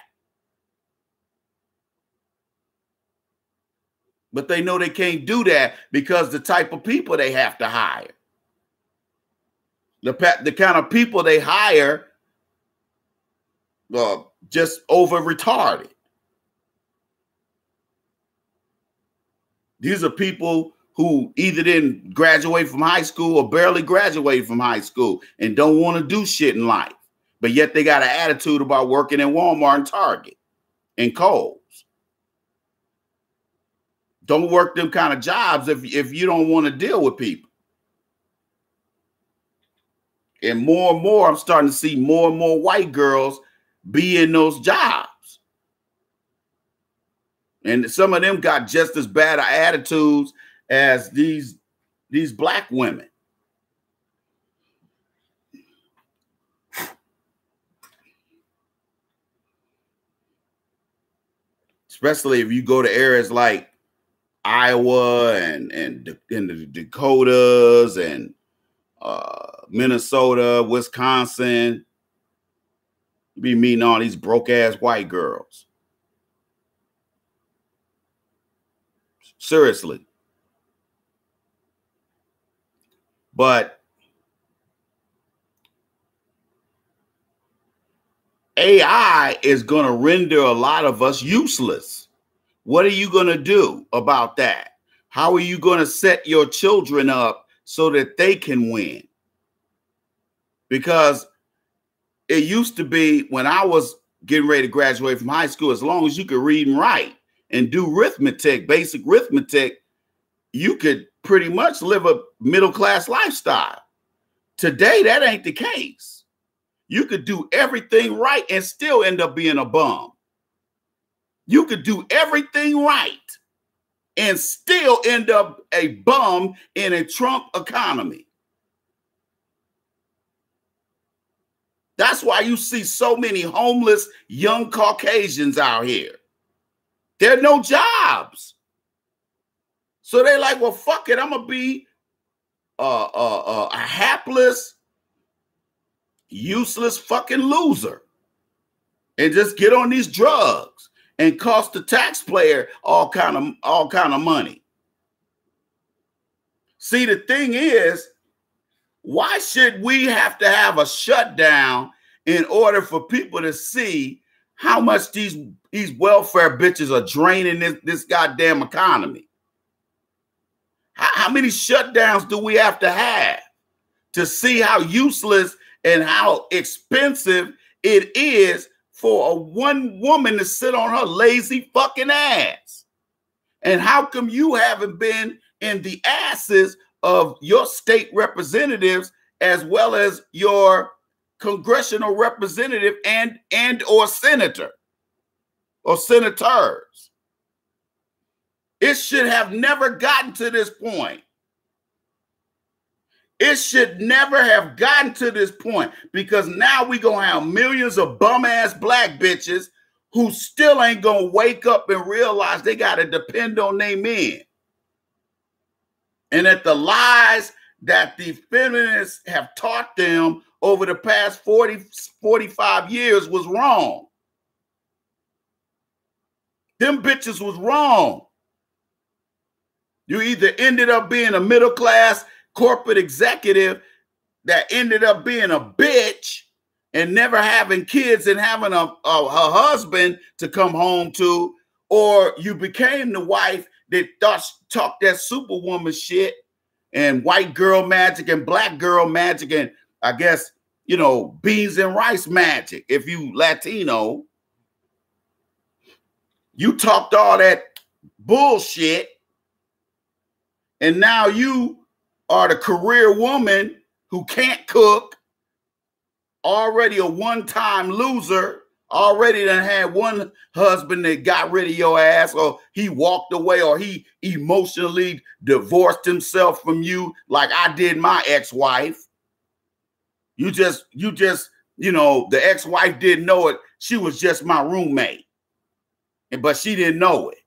But they know they can't do that because the type of people they have to hire. The kind of people they hire just over retarded. These are people who either didn't graduate from high school or barely graduated from high school and don't want to do shit in life. But yet they got an attitude about working in Walmart and Target and Kohl's. Don't work them kind of jobs if you don't want to deal with people. And more, I'm starting to see more and more white girls be in those jobs. And some of them got just as bad attitudes as these black women. Especially if you go to areas like Iowa and the Dakotas and Minnesota, Wisconsin, you be meeting all these broke ass white girls. Seriously. But AI is going to render a lot of us useless. What are you going to do about that? How are you going to set your children up so that they can win? Because it used to be when I was getting ready to graduate from high school, as long as you could read and write and do arithmetic, basic arithmetic, you could pretty much live a middle-class lifestyle. Today, that ain't the case. You could do everything right and still end up being a bum. You could do everything right and still end up a bum in a Trump economy. That's why you see so many homeless young Caucasians out here. There are no jobs. So they're like, well, fuck it. I'm going to be a hapless, useless fucking loser and just get on these drugs and cost the taxpayer all kind of money. See, the thing is, why should we have to have a shutdown in order for people to see how much these welfare bitches are draining this goddamn economy? How many shutdowns do we have to see how useless and how expensive it is for a one woman to sit on her lazy fucking ass? And how come you haven't been in the asses of your state representatives as well as your congressional representative and or senator or senators? It should have never gotten to this point. It should never have gotten to this point, because now we're going to have millions of bum-ass black bitches who still ain't going to wake up and realize they got to depend on their men. And that the lies that the feminists have taught them over the past 45 years was wrong. Them bitches was wrong. You either ended up being a middle-class corporate executive that ended up being a bitch and never having kids and having a husband to come home to, or you became the wife that talked that superwoman shit and white girl magic and black girl magic and I guess, you know, beans and rice magic. If you Latino, you talked all that bullshit, and now you are the career woman who can't cook, already a one-time loser, already done had one husband that got rid of your ass, or he walked away, or he emotionally divorced himself from you like I did my ex-wife. You just, you know, the ex-wife didn't know it. She was just my roommate, but she didn't know it.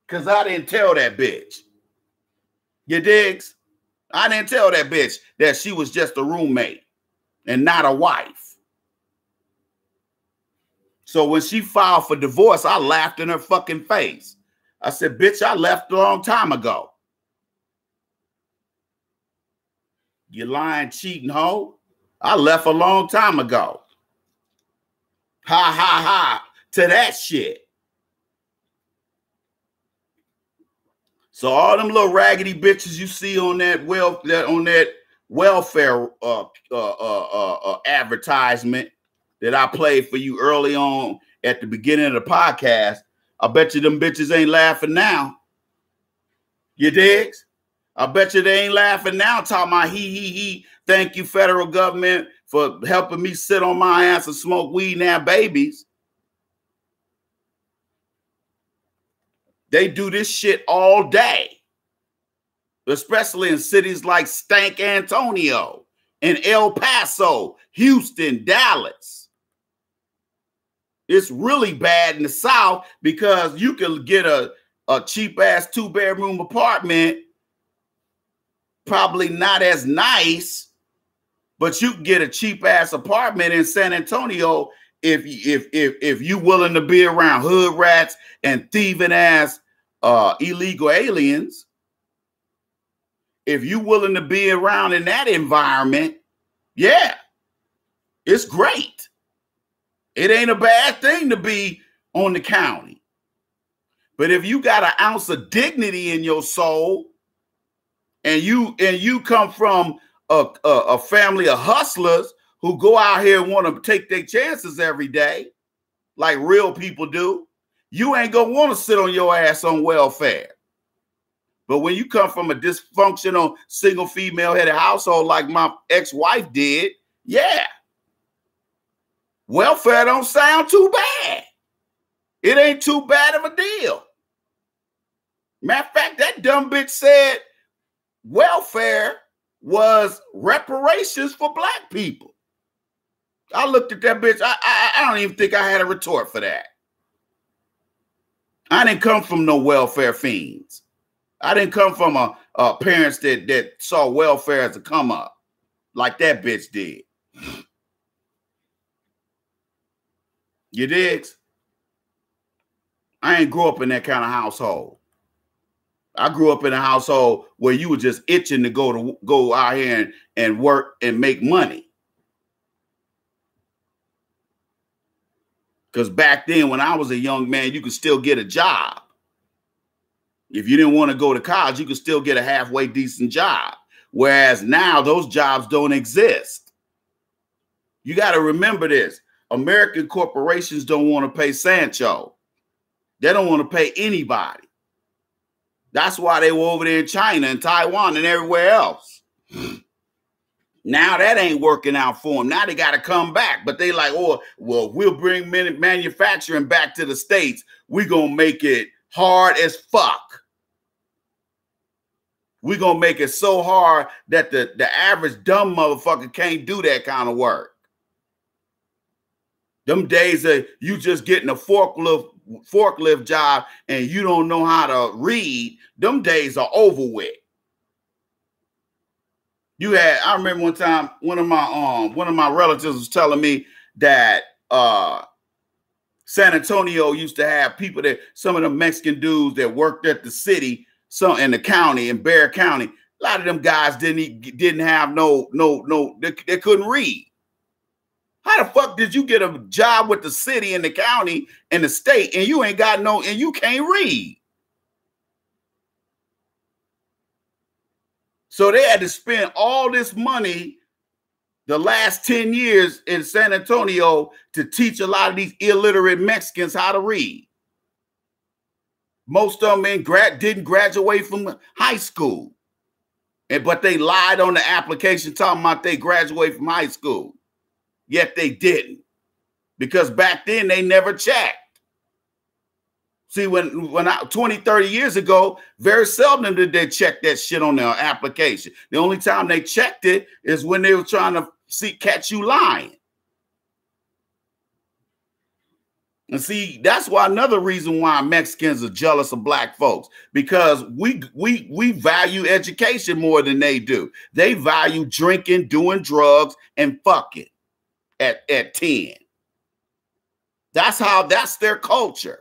Because I didn't tell that bitch. You digs? I didn't tell that bitch that she was just a roommate and not a wife. So when she filed for divorce, I laughed in her fucking face. I said, bitch, I left a long time ago. You lying, cheating hoe. I left a long time ago. Ha, ha, ha, to that shit. So all them little raggedy bitches you see on that welfare advertisement that I played for you early on at the beginning of the podcast, I bet you them bitches ain't laughing now. You digs? I bet you they ain't laughing now, talking about he. Thank you, federal government, for helping me sit on my ass and smoke weed and have babies. They do this shit all day, especially in cities like Stank Antonio and El Paso, Houston, Dallas. It's really bad in the South because you can get a cheap-ass 2-bedroom apartment, probably not as nice, but you can get a cheap-ass apartment in San Antonio if you willing to be around hood rats and thieving-ass illegal aliens. If you willing to be around in that environment, yeah, it's great. It ain't a bad thing to be on the county. But if you got an ounce of dignity in your soul and you come from a family of hustlers who go out here and want to take their chances every day, like real people do, you ain't going to want to sit on your ass on welfare. But when you come from a dysfunctional single female-headed household like my ex-wife did, yeah, welfare don't sound too bad. It ain't too bad of a deal. Matter of fact, that dumb bitch said welfare was reparations for black people. I looked at that bitch. I don't even think I had a retort for that. I didn't come from no welfare fiends. I didn't come from a parents that saw welfare as a come up like that bitch did. You digs? I ain't grew up in that kind of household. I grew up in a household where you were just itching to go out here and work and make money. Because back then, when I was a young man, you could still get a job. If you didn't want to go to college, you could still get a halfway decent job. Whereas now, those jobs don't exist. You got to remember this. American corporations don't want to pay Sancho. They don't want to pay anybody. That's why they were over there in China and Taiwan and everywhere else. Now that ain't working out for them. Now they got to come back. But they like, oh, well, we'll bring manufacturing back to the States. We're going to make it hard as fuck. We're going to make it so hard that the average dumb motherfucker can't do that kind of work. Them days of you just getting a forklift job and you don't know how to read, them days are over with. I remember one time one of my relatives was telling me that San Antonio used to have people that some of the Mexican dudes that worked at the city, some in the county, in Bexar County, a lot of them guys didn't have they couldn't read. How the fuck did you get a job with the city and the county and the state and you ain't got and you can't read? So they had to spend all this money the last 10 years in San Antonio to teach a lot of these illiterate Mexicans how to read. Most of them didn't graduate from high school. But they lied on the application talking about they graduate from high school. Yet they didn't. Because back then they never checked. See, when 20, 30 years ago, very seldom did they check that shit on their application. The only time they checked it is when they were trying to catch you lying. And see, that's why another reason why Mexicans are jealous of black folks, because we value education more than they do. They value drinking, doing drugs, and fucking at 10. That's their culture.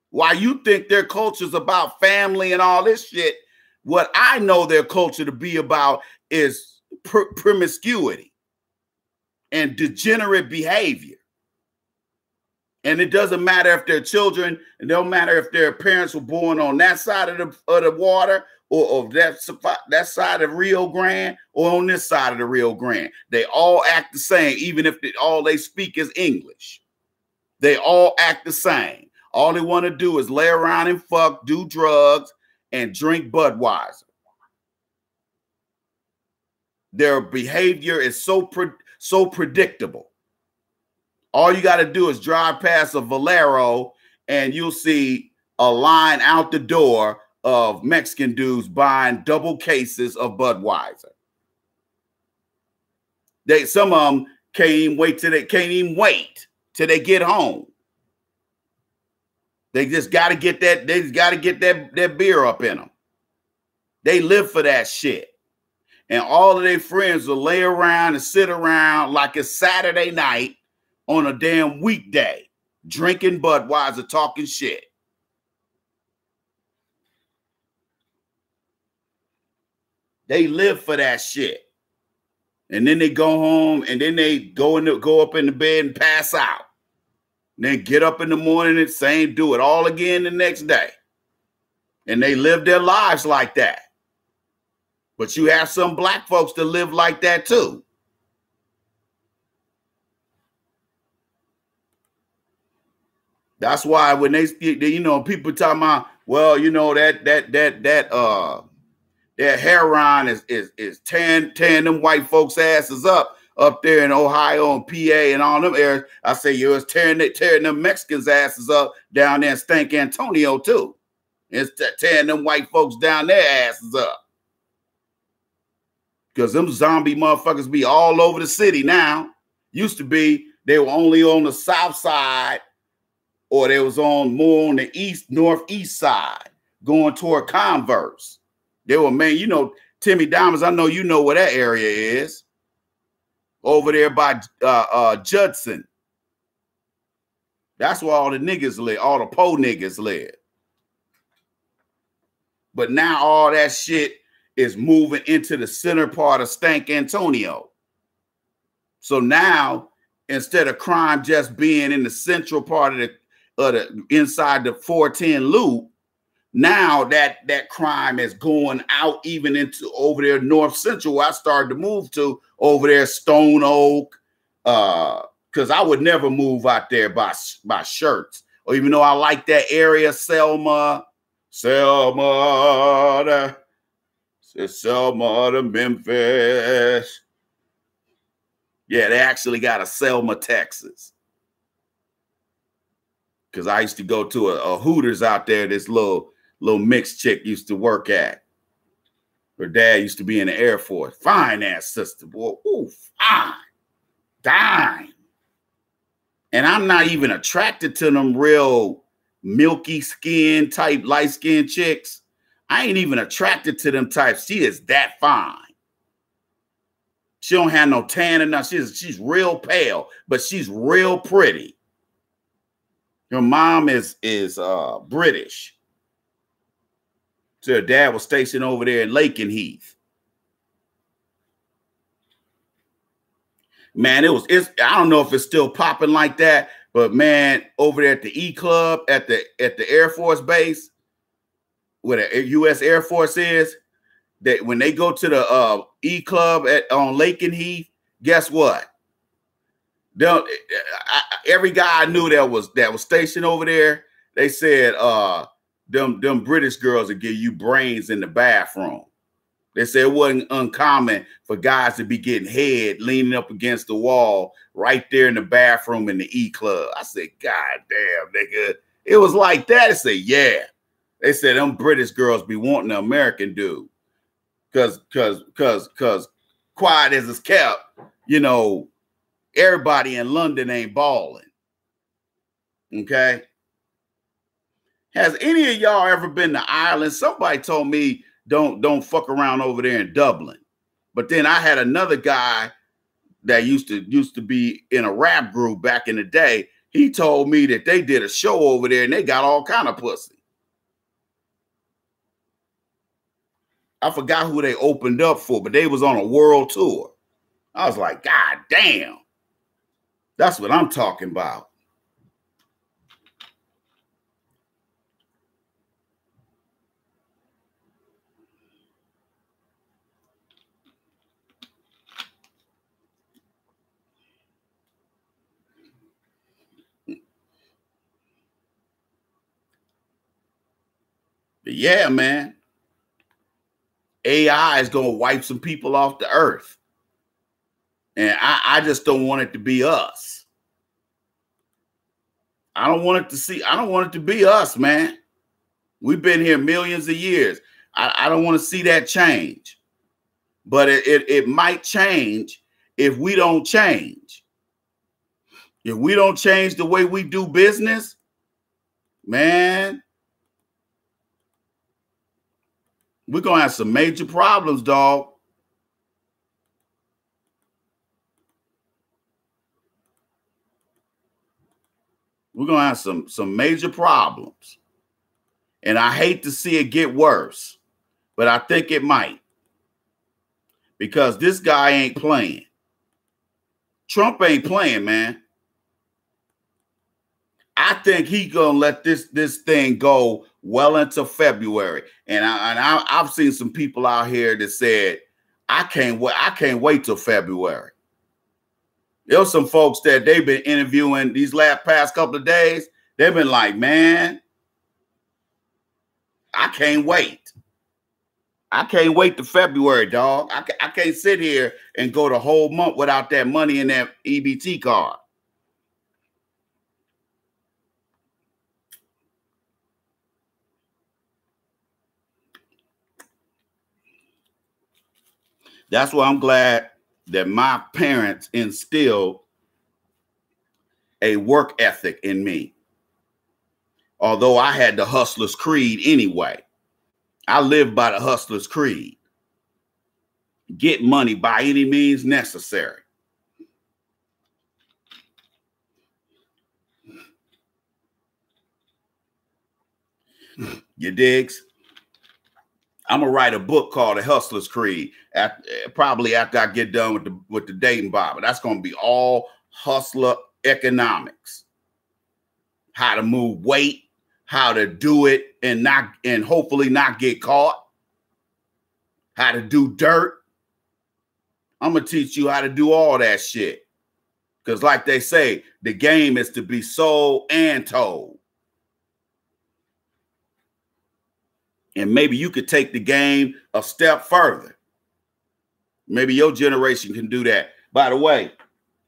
Why you think their culture is about family and all this shit, what I know their culture to be about is promiscuity and degenerate behavior. And it doesn't matter if they're children, it don't matter if their parents were born on that side of the water or that side of Rio Grande or on this side of the Rio Grande. They all act the same, even if all they speak is English. They all act the same. All they want to do is lay around and fuck, do drugs, and drink Budweiser. Their behavior is so predictable. All you got to do is drive past a Valero and you'll see a line out the door of Mexican dudes buying double cases of Budweiser. Some of them can't even wait till they get home. They just got to get that. They just got to get that beer up in them. They live for that shit. And all of their friends will lay around and sit around like it's Saturday night on a damn weekday, drinking Budweiser, talking shit. They live for that shit. And then they go home and then they go up in the bed and pass out. And then get up in the morning and do it all again the next day. And they live their lives like that. But you have some black folks that live like that too. That's why when they people talking about, well, that heroin is tearing them white folks' asses up there in Ohio and PA and all them areas. I say, it's tearing them Mexicans' asses up down there in Stank Antonio too. It's tearing them white folks down their asses up. Because them zombie motherfuckers be all over the city now. Used to be they were only on the south side, or they was more on the northeast side, going toward Converse. They were Timmy Diamonds. I know you know where that area is. Over there by Judson. That's where all the niggas live, all the po niggas live. But now all that shit is moving into the center part of Stank Antonio. So now, instead of crime just being in the central part of the inside the 410 loop, now that crime is going out even into over there north central, where I started to move to over there Stone Oak, because I would never move out there by Shirts, or even though I like that area, Selma to Memphis. Yeah, they actually got a Selma, Texas. Because I used to go to a Hooters out there. This little mixed chick used to work at. Her dad used to be in the Air Force. Fine ass sister, boy. Ooh, fine. Dime. And I'm not even attracted to them real milky skin type, light skin chicks. I ain't even attracted to them types. She is that fine. She don't have no tan enough. She's real pale, but she's real pretty. Her mom is British. So her dad was stationed over there in Lakenheath. Man, I don't know if it's still popping like that, but man, over there at the E Club at the Air Force Base, where the U.S. Air Force is, that when they go to the E Club on Lakenheath, guess what? Every guy I knew that was stationed over there, they said them British girls would give you brains in the bathroom. They said it wasn't uncommon for guys to be getting head leaning up against the wall right there in the bathroom in the E Club. I said, God damn, nigga. It was like that. They said, yeah. They said them British girls be wanting an American dude. Cause quiet as it's kept, everybody in London ain't balling. Okay. Has any of y'all ever been to Ireland? Somebody told me don't fuck around over there in Dublin. But then I had another guy that used to be in a rap group back in the day. He told me that they did a show over there and they got all kind of pussy. I forgot who they opened up for, but they was on a world tour. I was like, God damn. That's what I'm talking about. But yeah, man, AI is going to wipe some people off the earth. And I just don't want it to be us. I don't want it to be us, man. We've been here millions of years. I don't want to see that change. But it might change if we don't change. If we don't change the way we do business, man, we're going to have some major problems, dog. We're going to have some major problems. And I hate to see it get worse, but I think it might. Because this guy ain't playing. Trump ain't playing, man. I think he gonna let this thing go well into February. And I've seen some people out here that said, I can't wait till February. There were some folks that they've been interviewing these past couple of days. They've been like, man, I can't wait. I can't wait to February, dog. I can't sit here and go the whole month without that money in that EBT card. That's why I'm glad that my parents instilled a work ethic in me. Although I had the hustler's creed anyway. I lived by the hustler's creed. Get money by any means necessary. You digs? I'm gonna write a book called The Hustler's Creed. Probably after I get done with the dating Bible. That's gonna be all hustler economics. How to move weight, how to do it and hopefully not get caught. How to do dirt. I'm gonna teach you how to do all that shit. Because like they say, the game is to be sold and told. And maybe you could take the game a step further. Maybe your generation can do that. By the way,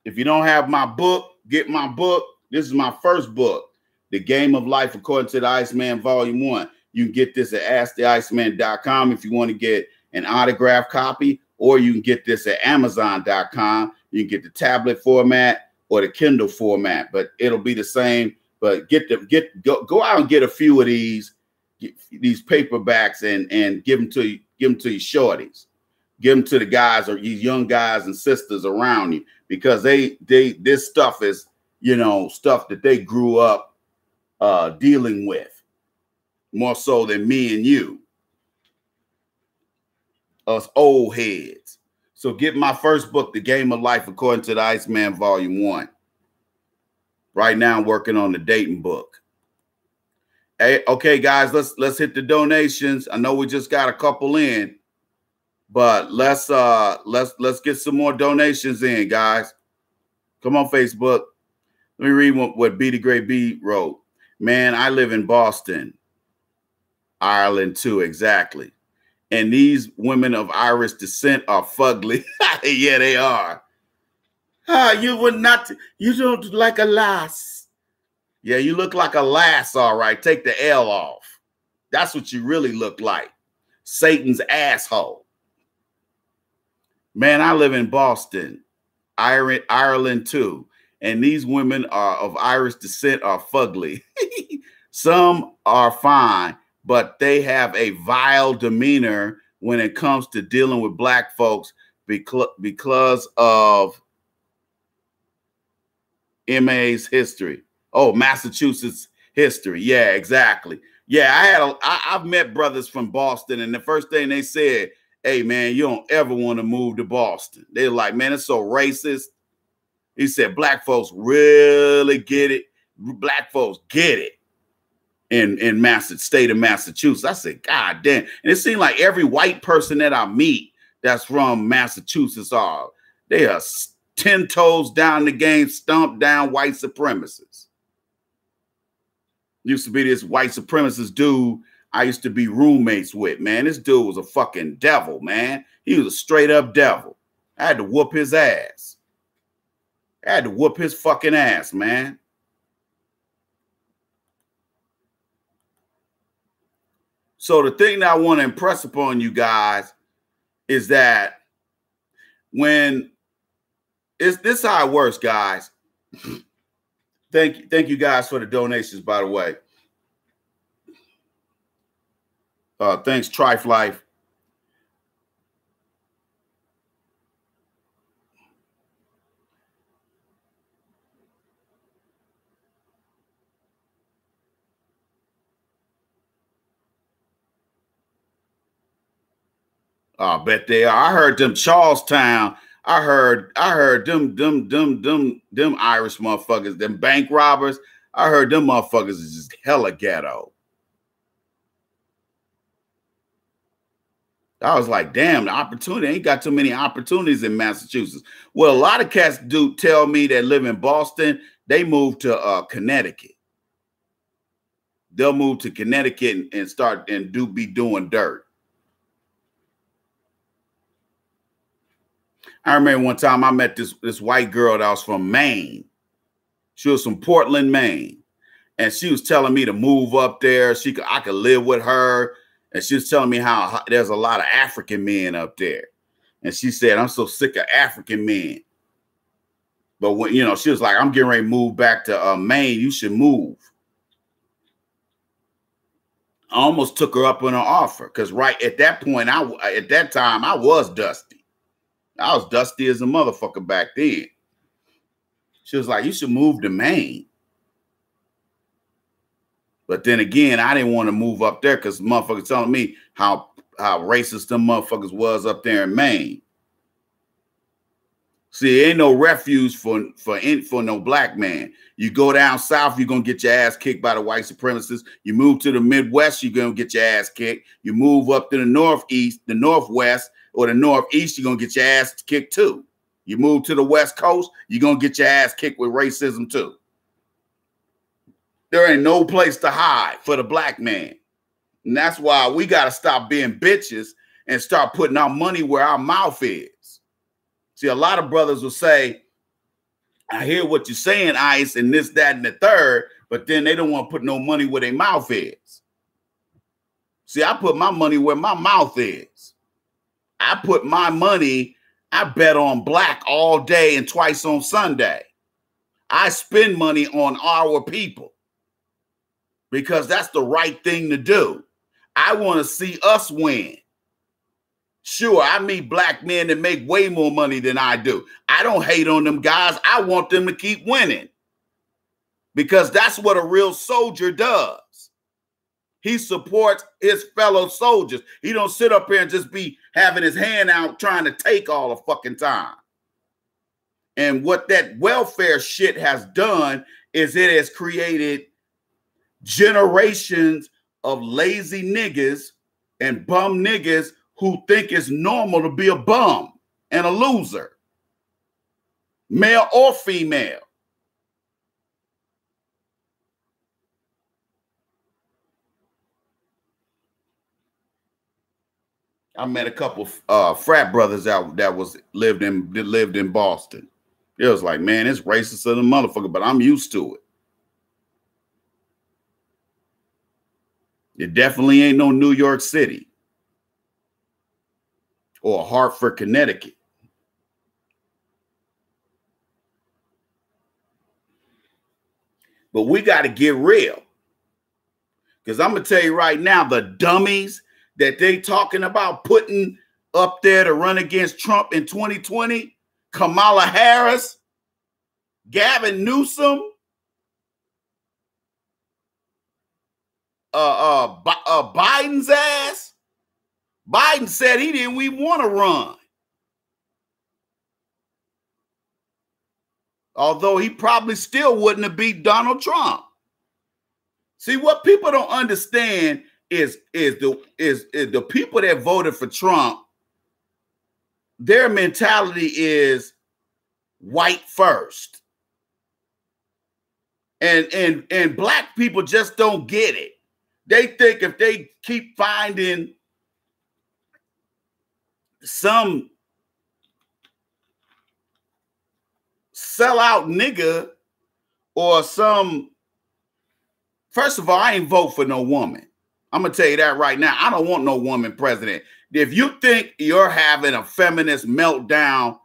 if you don't have my book, get my book. This is my first book, The Game of Life According to the Iceman, Volume 1. You can get this at asktheiceman.com if you want to get an autographed copy, or you can get this at amazon.com. You can get the tablet format or the Kindle format, but it'll be the same. But go out and get a few of these paperbacks and give them to your shorties. Give them to the guys or these young guys and sisters around you, because this stuff is, stuff that they grew up dealing with more so than me and you, us old heads. So get my first book, The Game of Life According to the Iceman, Volume 1. Right now I'm working on the dating book. Hey, okay, guys, let's hit the donations. I know we just got a couple in, but let's get some more donations in, guys. Come on, Facebook. Let me read what B the Great B wrote. Man, I live in Boston, Ireland too, exactly. And these women of Irish descent are fugly. Yeah, they are. You don't like a lass. Yeah, you look like a lass, all right. Take the L off. That's what you really look like. Satan's asshole. Man, I live in Boston, Ireland too. And these women of Irish descent are fugly. Some are fine, but they have a vile demeanor when it comes to dealing with black folks because of MA's history. Oh, Massachusetts history. Yeah, exactly. Yeah, I've met brothers from Boston, and the first thing they said, hey, man, you don't ever want to move to Boston. They're like, man, it's so racist. He said, black folks really get it. Black folks get it in state of Massachusetts. I said, God damn. And it seemed like every white person that I meet that's from Massachusetts they are 10 toes down the game, stomped down white supremacists. Used to be this white supremacist dude. I used to be roommates with, man. This dude was a fucking devil, man. He was a straight up devil. I had to whoop his ass. I had to whoop his fucking ass, man. So the thing that I want to impress upon you guys is that when this how it works, guys. Thank you guys for the donations, by the way. Thanks, Trife Life. I bet they are. I heard them Charlestown. I heard them Irish motherfuckers, them bank robbers. I heard them motherfuckers is just hella ghetto. I was like, damn, the opportunity ain't got too many opportunities in Massachusetts. Well, a lot of cats do tell me that live in Boston, they move to Connecticut. They'll move to Connecticut and start and be doing dirt. I remember one time I met this white girl that was from Maine. She was from Portland, Maine. And she was telling me to move up there. I could live with her. And she was telling me how there's a lot of African men up there. And she said, I'm so sick of African men. But when, you know, she was like, I'm getting ready to move back to Maine. You should move. I almost took her up on her offer. Because right at that point, at that time, I was dusty. I was dusty as a motherfucker back then. She was like, you should move to Maine. But then again, I didn't want to move up there because motherfuckers telling me how racist them motherfuckers was up there in Maine. See, ain't no refuge for no black man. You go down south, you're gonna get your ass kicked by the white supremacists. You move to the Midwest, you're gonna get your ass kicked. You move up to the Northeast, the Northwest, or the Northeast, you're gonna get your ass kicked too. You move to the West Coast, you're gonna get your ass kicked with racism too. There ain't no place to hide for the black man. And that's why we got to stop being bitches and start putting our money where our mouth is. See, a lot of brothers will say, I hear what you're saying, Ice, and this, that, and the third, but then they don't want to put no money where their mouth is. See, I put my money where my mouth is. I put my money, I bet on black all day and twice on Sunday. I spend money on our people. Because that's the right thing to do. I want to see us win. Sure, I meet black men that make way more money than I do. I don't hate on them guys. I want them to keep winning. Because that's what a real soldier does. He supports his fellow soldiers. He don't sit up here and just be having his hand out trying to take all the fucking time. And what that welfare shit has done is it has created generations of lazy niggas and bum niggas who think it's normal to be a bum and a loser, male or female. I met a couple frat brothers out that lived in Boston. It was like, man, it's racist as a motherfucker, but I'm used to it. It definitely ain't no New York City or Hartford, Connecticut. But we got to get real. Because I'm going to tell you right now, the dummies that they talking about putting up there to run against Trump in 2020, Kamala Harris, Gavin Newsom, Biden's ass. Biden said he didn't even want to run. Although he probably still wouldn't have beat Donald Trump. See, what people don't understand is the people that voted for Trump, their mentality is white first. And black people just don't get it. They think if they keep finding some sellout nigga or some, first of all, I ain't vote for no woman. I'm going to tell you that right now. I don't want no woman president. If you think you're having a feminist meltdown,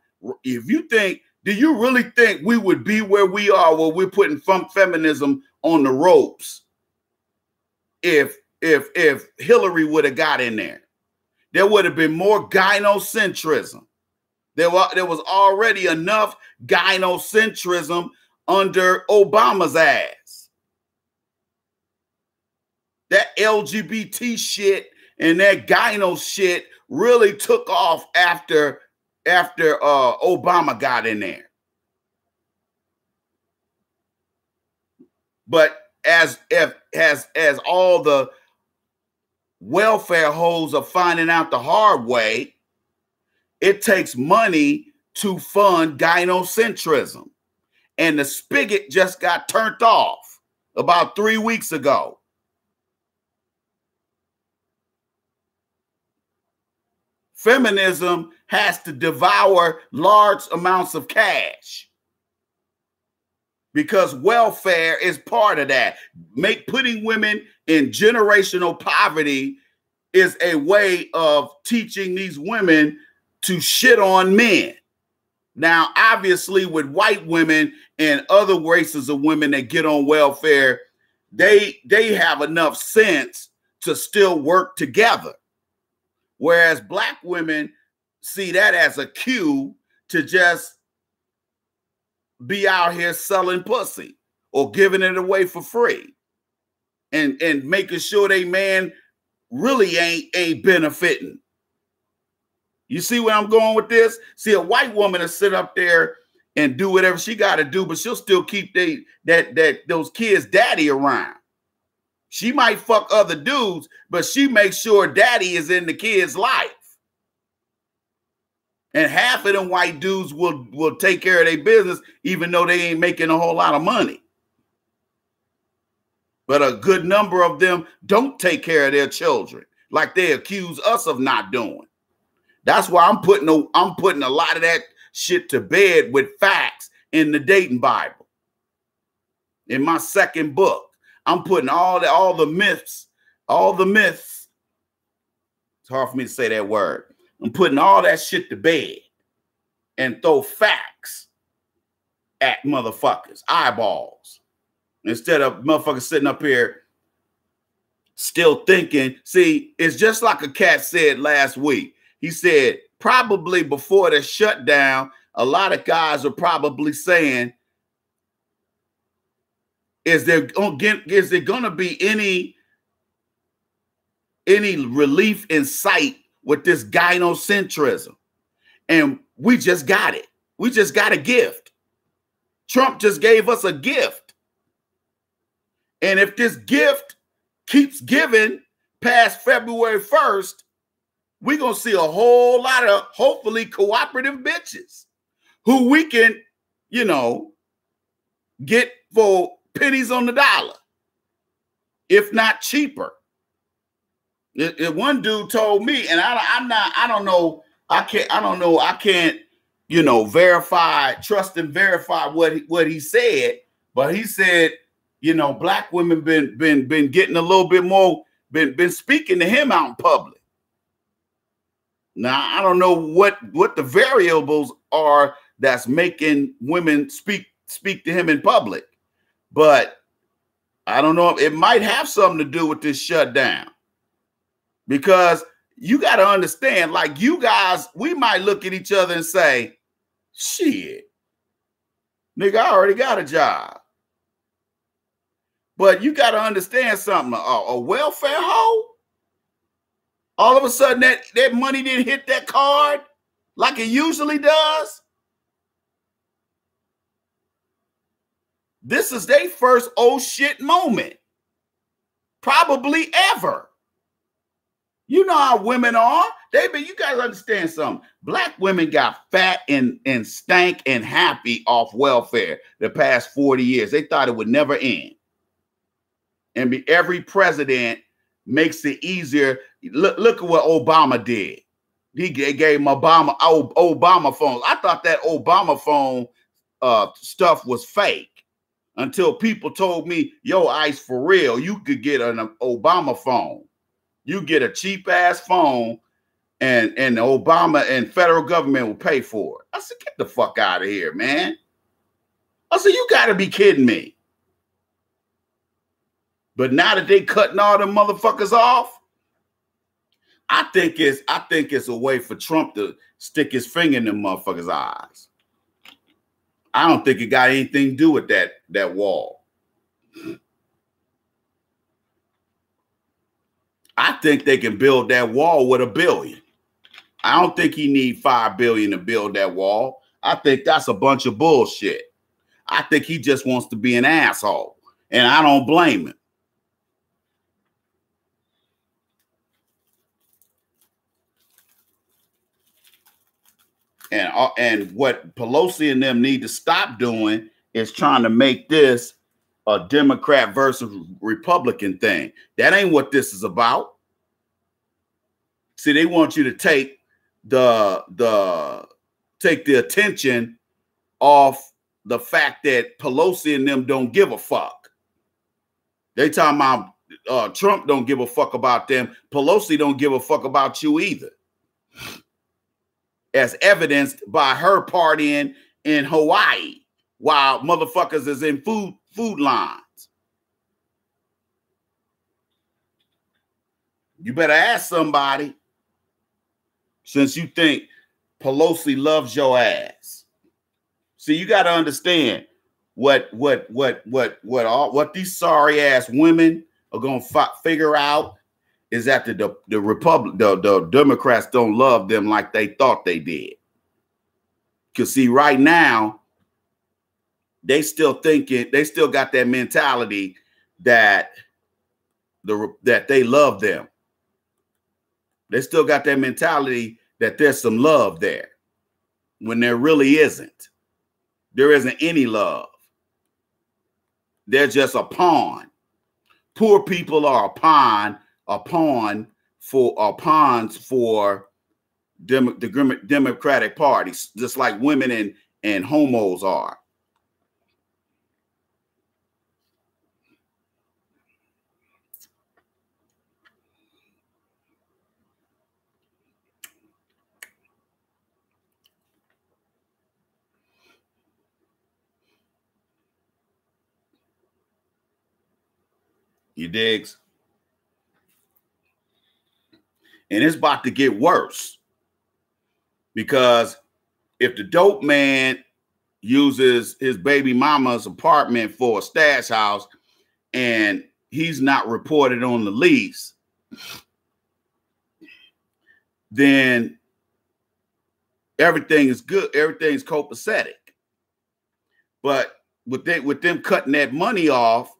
if you think, do you really think we would be where we are, where we're putting feminism on the ropes if Hillary would have got in there? There would have been more gynocentrism. There was already enough gynocentrism under Obama's ass. That LGBT shit and that gyno shit really took off after Obama got in there. But as all the welfare hoes are finding out the hard way, it takes money to fund gynocentrism. And the spigot just got turned off about 3 weeks ago. Feminism has to devour large amounts of cash because welfare is part of that. Putting women in generational poverty is a way of teaching these women to shit on men. Now, obviously, with white women and other races of women that get on welfare, they have enough sense to still work together. Whereas black women see that as a cue to just be out here selling pussy or giving it away for free and making sure they man really ain't benefiting. You see where I'm going with this? See, a white woman will sit up there and do whatever she got to do, but she'll still keep those kids' daddy around. She might fuck other dudes, but she makes sure daddy is in the kid's life. And half of them white dudes will take care of their business, even though they ain't making a whole lot of money. But a good number of them don't take care of their children, like they accuse us of not doing. That's why I'm putting a lot of that shit to bed with facts in the dating Bible. In my second book, I'm putting all the myths. It's hard for me to say that word. I'm putting all that shit to bed and throw facts at motherfuckers, eyeballs, instead of motherfuckers sitting up here still thinking. See, it's just like a cat said last week. He said, probably before the shutdown, a lot of guys are probably saying, is there going to be any relief in sight with this gynocentrism? And we just got it. We just got a gift. Trump just gave us a gift. And if this gift keeps giving past February 1st, we're going to see a whole lot of hopefully cooperative bitches who we can, get for pennies on the dollar, if not cheaper. One dude told me, and I can't trust and verify what he said, but he said, black women been getting a little bit more, been speaking to him out in public. Now, I don't know what the variables are that's making women speak to him in public, but I don't know. It might have something to do with this shutdown, because you got to understand, like, you guys, we might look at each other and say, shit, nigga, I already got a job. But you got to understand something. A welfare hoe, all of a sudden that money didn't hit that card like it usually does. This is their first oh shit moment, probably ever. You know how women are. You guys understand something. Black women got fat and stank and happy off welfare the past 40 years. They thought it would never end. And every president makes it easier. Look at what Obama did. He gave him Obama phones. I thought that Obama phone stuff was fake until people told me, yo, Ice, for real, you could get an Obama phone. You get a cheap ass phone and the Obama and federal government will pay for it. I said, get the fuck out of here, man. I said, you got to be kidding me. But now that they cutting all them motherfuckers off, I think it's a way for Trump to stick his finger in them motherfuckers' eyes. I don't think it got anything to do with that wall. I think they can build that wall with $1 billion. I don't think he need $5 billion to build that wall. I think that's a bunch of bullshit. I think he just wants to be an asshole, and I don't blame him. And what Pelosi and them need to stop doing is trying to make this a Democrat versus Republican thing. That ain't what this is about. See, they want you to take the attention off the fact that Pelosi and them don't give a fuck. They talking about Trump don't give a fuck about them. Pelosi don't give a fuck about you either. As evidenced by her partying in Hawaii while motherfuckers is in food lines. You better ask somebody, since you think Pelosi loves your ass. See, you got to understand what these sorry ass women are gonna figure out is that the Democrats don't love them like they thought they did. Because see, right now, they still got that mentality that they love them. They still got that mentality that there's some love there when there really isn't. There isn't any love. They're just a pawn. Poor people are pawns for the Democratic Party, just like women and homos are. You digs? And it's about to get worse, because if the dope man uses his baby mama's apartment for a stash house and he's not reported on the lease, then everything is good. Everything's copacetic. But with them cutting that money off,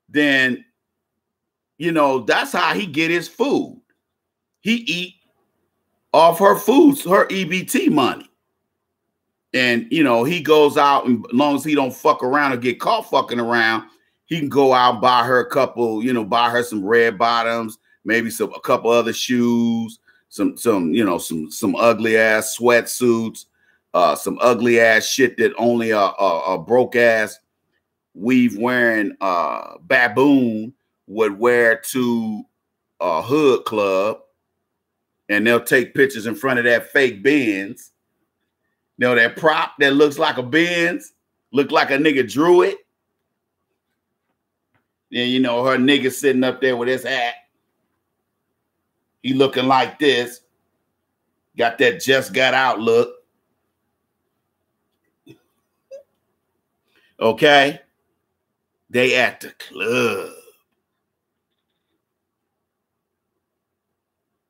then, you know, that's how he get his food. He eat off her foods, her EBT money. And, you know, he goes out, and as long as he don't fuck around or get caught fucking around, he can go out and buy her a couple, you know, buy her some red bottoms, maybe a couple other shoes, some ugly ass sweatsuits, some ugly ass shit that only a broke ass weave wearing baboon would wear to a hood club. And they'll take pictures in front of that fake Benz. You know, that prop that looks like a Benz, look like a nigga drew it. And, you know, her nigga sitting up there with his hat. He looking like this. Got that just got out look. Okay? They at the club.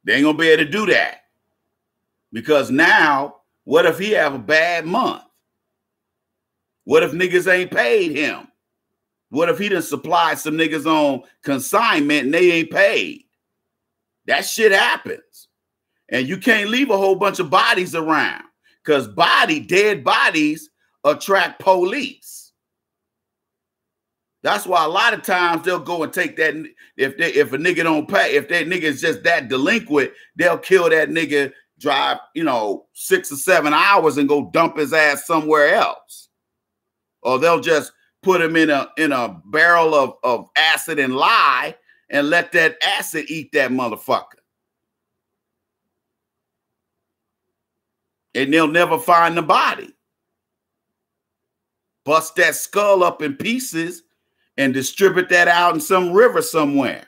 They ain't gonna be able to do that. Because now, what if he have a bad month? What if niggas ain't paid him? What if he done supplied some niggas on consignment and they ain't paid? That shit happens. And you can't leave a whole bunch of bodies around, because dead bodies attract police. That's why a lot of times they'll go and take that. If a nigga don't pay, if that nigga is just that delinquent, they'll kill that nigga, drive, 6 or 7 hours and go dump his ass somewhere else. Or they'll just put him in a barrel of acid and lye and let that acid eat that motherfucker. And they'll never find the body. Bust that skull up in pieces and distribute that out in some river somewhere.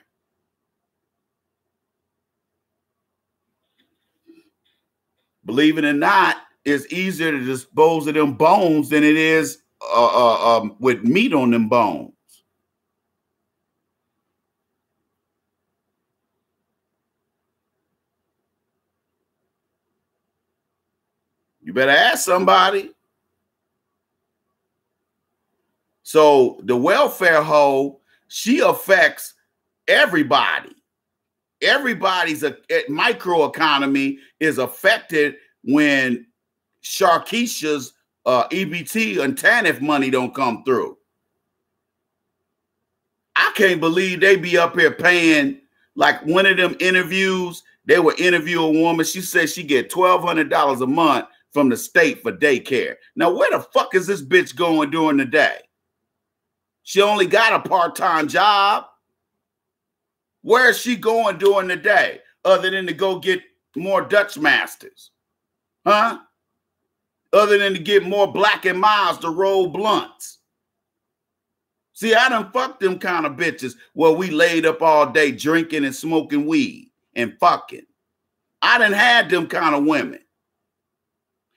Believe it or not, it's easier to dispose of them bones than it is with meat on them bones. You better ask somebody. So the welfare hoe, she affects everybody. Everybody's microeconomy is affected when Sharkeisha's EBT and TANF money don't come through. I can't believe they be up here paying, like one of them interviews, they would interview a woman. She said she get $1,200 a month from the state for daycare. Now, where the fuck is this bitch going during the day? She only got a part-time job. Where is she going during the day other than to go get more Dutch masters? Huh? Other than to get more Black and Miles to roll blunts. See, I done fucked them kind of bitches where we laid up all day drinking and smoking weed and fucking. I done had them kind of women.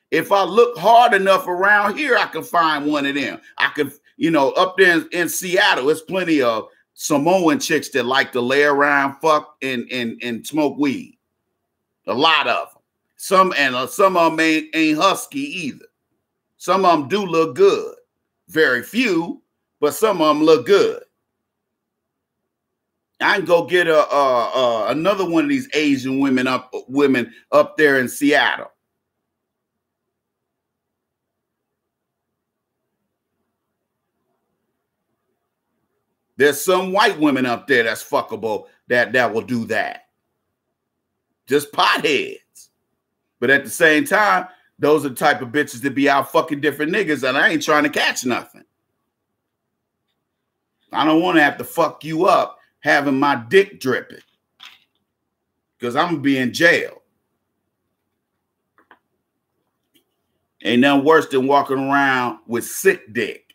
If I look hard enough around here, I can find one of them. I could, up there in Seattle, there's plenty of Samoan chicks that like to lay around, fuck, and smoke weed. A lot of them. Some of them ain't husky either. Some of them do look good. Very few, but some of them look good. I can go get another one of these Asian women up there in Seattle. There's some white women up there that's fuckable that will do that. Just potheads. But at the same time, those are the type of bitches that be out fucking different niggas, and I ain't trying to catch nothing. I don't want to have to fuck you up having my dick dripping, because I'm going to be in jail. Ain't nothing worse than walking around with sick dick.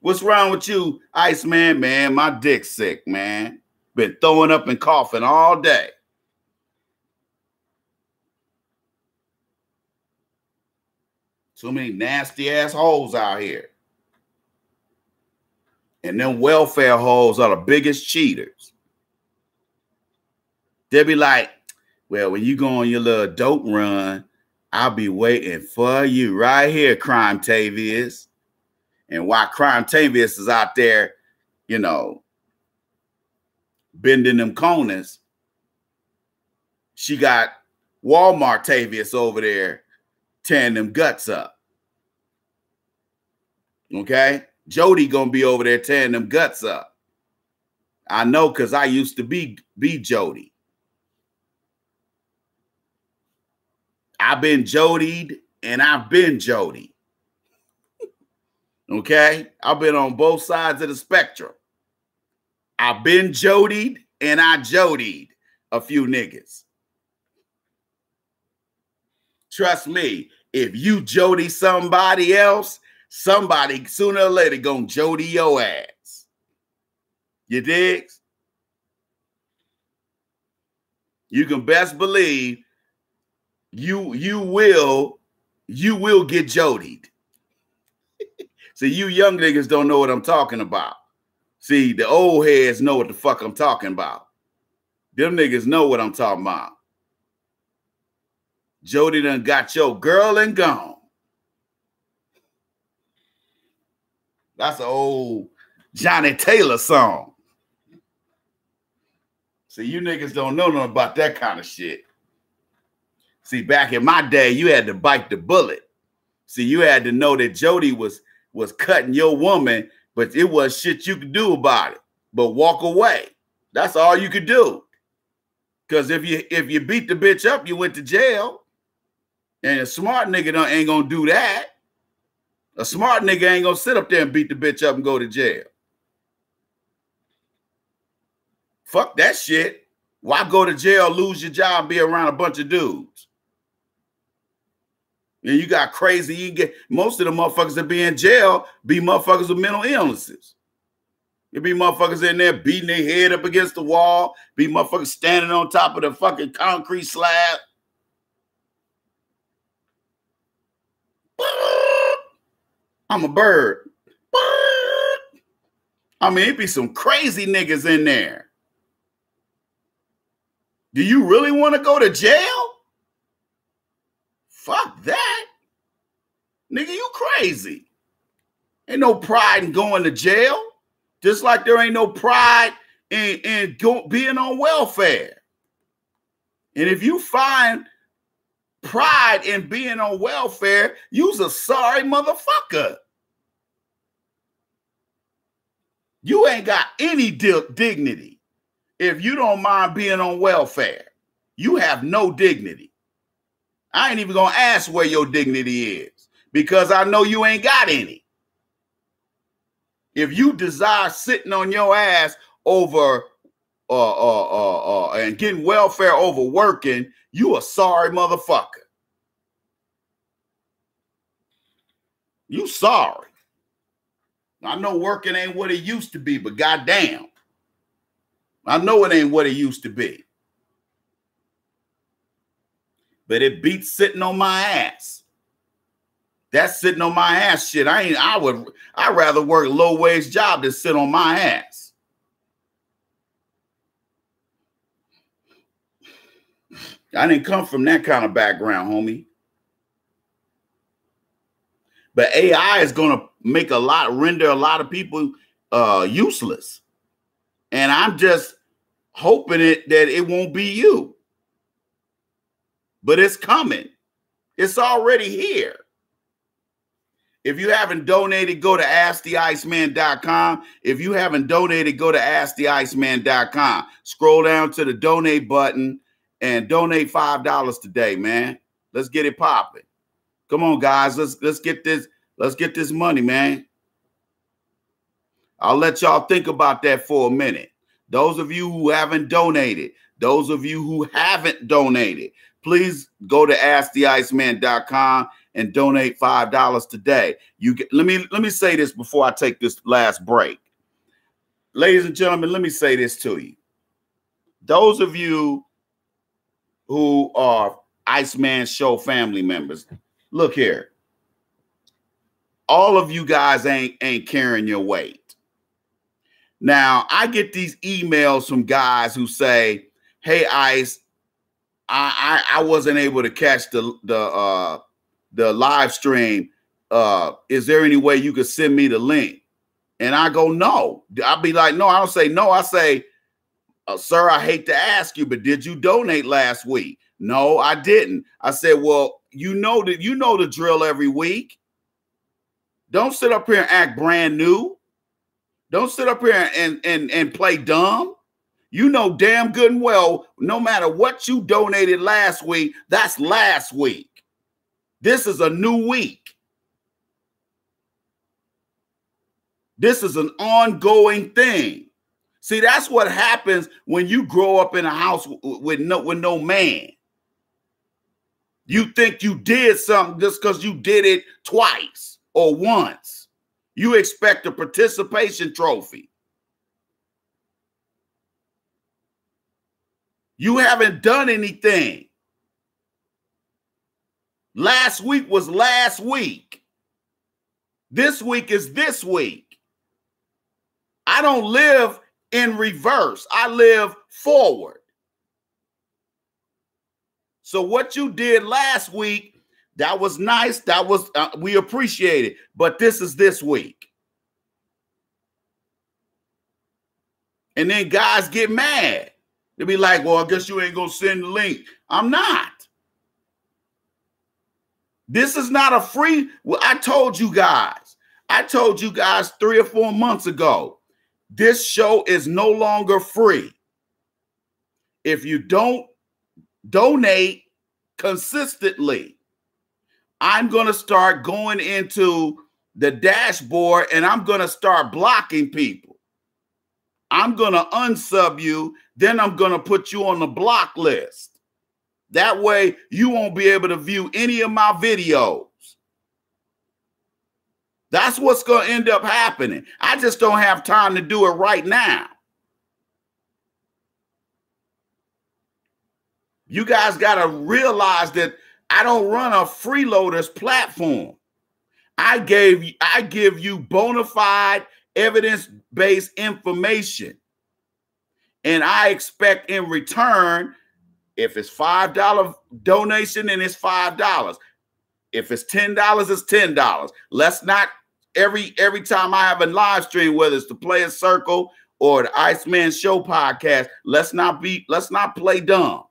What's wrong with you, Iceman? Man, my dick's sick, man. Been throwing up and coughing all day. Too many nasty ass hoes out here. And them welfare hoes are the biggest cheaters. They'll be like, well, when you go on your little dope run, I'll be waiting for you right here, Crime Tavius. And while Crime Tavius is out there, bending them corners, she got Walmart Tavius over there tearing them guts up. Okay? Jody gonna be over there tearing them guts up. I know, because I used to be Jody. I've been Jodied and I've been Jody. Okay? I've been on both sides of the spectrum. I've been Jodied and I Jodied a few niggas. Trust me, if you Jody somebody else, somebody sooner or later gonna Jody your ass. You dig? You can best believe you will get Jodied. See, you young niggas don't know what I'm talking about. See, the old heads know what the fuck I'm talking about. Them niggas know what I'm talking about. Jody done got your girl and gone. That's an old Johnny Taylor song. See, you niggas don't know nothing about that kind of shit. See, back in my day, you had to bite the bullet. See, you had to know that Jody was cutting your woman But it was shit you could do about it. But walk away. That's all you could do. Because if you beat the bitch up, you went to jail. And a smart nigga ain't gonna do that. A smart nigga ain't gonna sit up there and beat the bitch up and go to jail. Fuck that shit. Why go to jail, lose your job, and be around a bunch of dudes? And you got crazy. You get most of the motherfuckers that be in jail be motherfuckers with mental illnesses. There be motherfuckers in there beating their head up against the wall, be motherfuckers standing on top of the fucking concrete slab. I'm a bird. I mean, it be some crazy niggas in there. Do you really want to go to jail? Fuck that. Nigga, you crazy. Ain't no pride in going to jail. Just like there ain't no pride in being on welfare. And if you find pride in being on welfare, you's a sorry motherfucker. You ain't got any dignity. If you don't mind being on welfare, you have no dignity. I ain't even gonna ask where your dignity is because I know you ain't got any. If you desire sitting on your ass over and getting welfare over working, you a sorry motherfucker. You sorry. I know working ain't what it used to be, but goddamn, I know it ain't what it used to be. But it beats sitting on my ass. That's sitting on my ass shit. I'd rather work a low wage job than sit on my ass. I didn't come from that kind of background, homie. But AI is going to render a lot of people useless. And I'm just hoping that it won't be you. But it's coming. It's already here. If you haven't donated, go to asktheiceman.com. If you haven't donated, go to asktheiceman.com. Scroll down to the donate button and donate $5 today, man. Let's get it popping. Come on, guys. Let's get this money, man. I'll let y'all think about that for a minute. Those of you who haven't donated, please go to asktheiceman.com and donate $5 today. Let me say this before I take this last break. Ladies and gentlemen, let me say this to you. Those of you who are Iceman Show family members, look here. All of you guys ain't carrying your weight. Now, I get these emails from guys who say, "Hey, Ice, I wasn't able to catch the live stream. Is there any way you could send me the link?" And I go, "No." I'll be like, "No." I don't say no. I say, "Sir, I hate to ask you, but did you donate last week?" "No, I didn't." I said, "Well, you know the drill every week. Don't sit up here and act brand new. Don't sit up here and play dumb. You know damn good and well, no matter what you donated last week, that's last week. This is a new week. This is an ongoing thing." See, that's what happens when you grow up in a house with no man. You think you did something just because you did it twice or once. You expect a participation trophy. You haven't done anything. Last week was last week. This week is this week. I don't live in reverse. I live forward. So what you did last week, that was nice. That was we appreciate it. But this is this week. And then guys get mad. They'll be like, "Well, I guess you ain't gonna send the link." I'm not. This is not a free. Well, I told you guys, I told you guys 3 or 4 months ago, this show is no longer free. If you don't donate consistently, I'm going to start going into the dashboard and I'm going to start blocking people. I'm going to unsub you. Then I'm going to put you on the block list. That way you won't be able to view any of my videos. That's what's going to end up happening. I just don't have time to do it right now. You guys got to realize that I don't run a freeloaders platform. I give you bona fide, evidence-based information. And I expect in return, if it's $5 donation, then it's $5. If it's $10, it's $10. Let's not every time I have a live stream, whether it's the Players Circle or the Iceman Show podcast, let's not play dumb.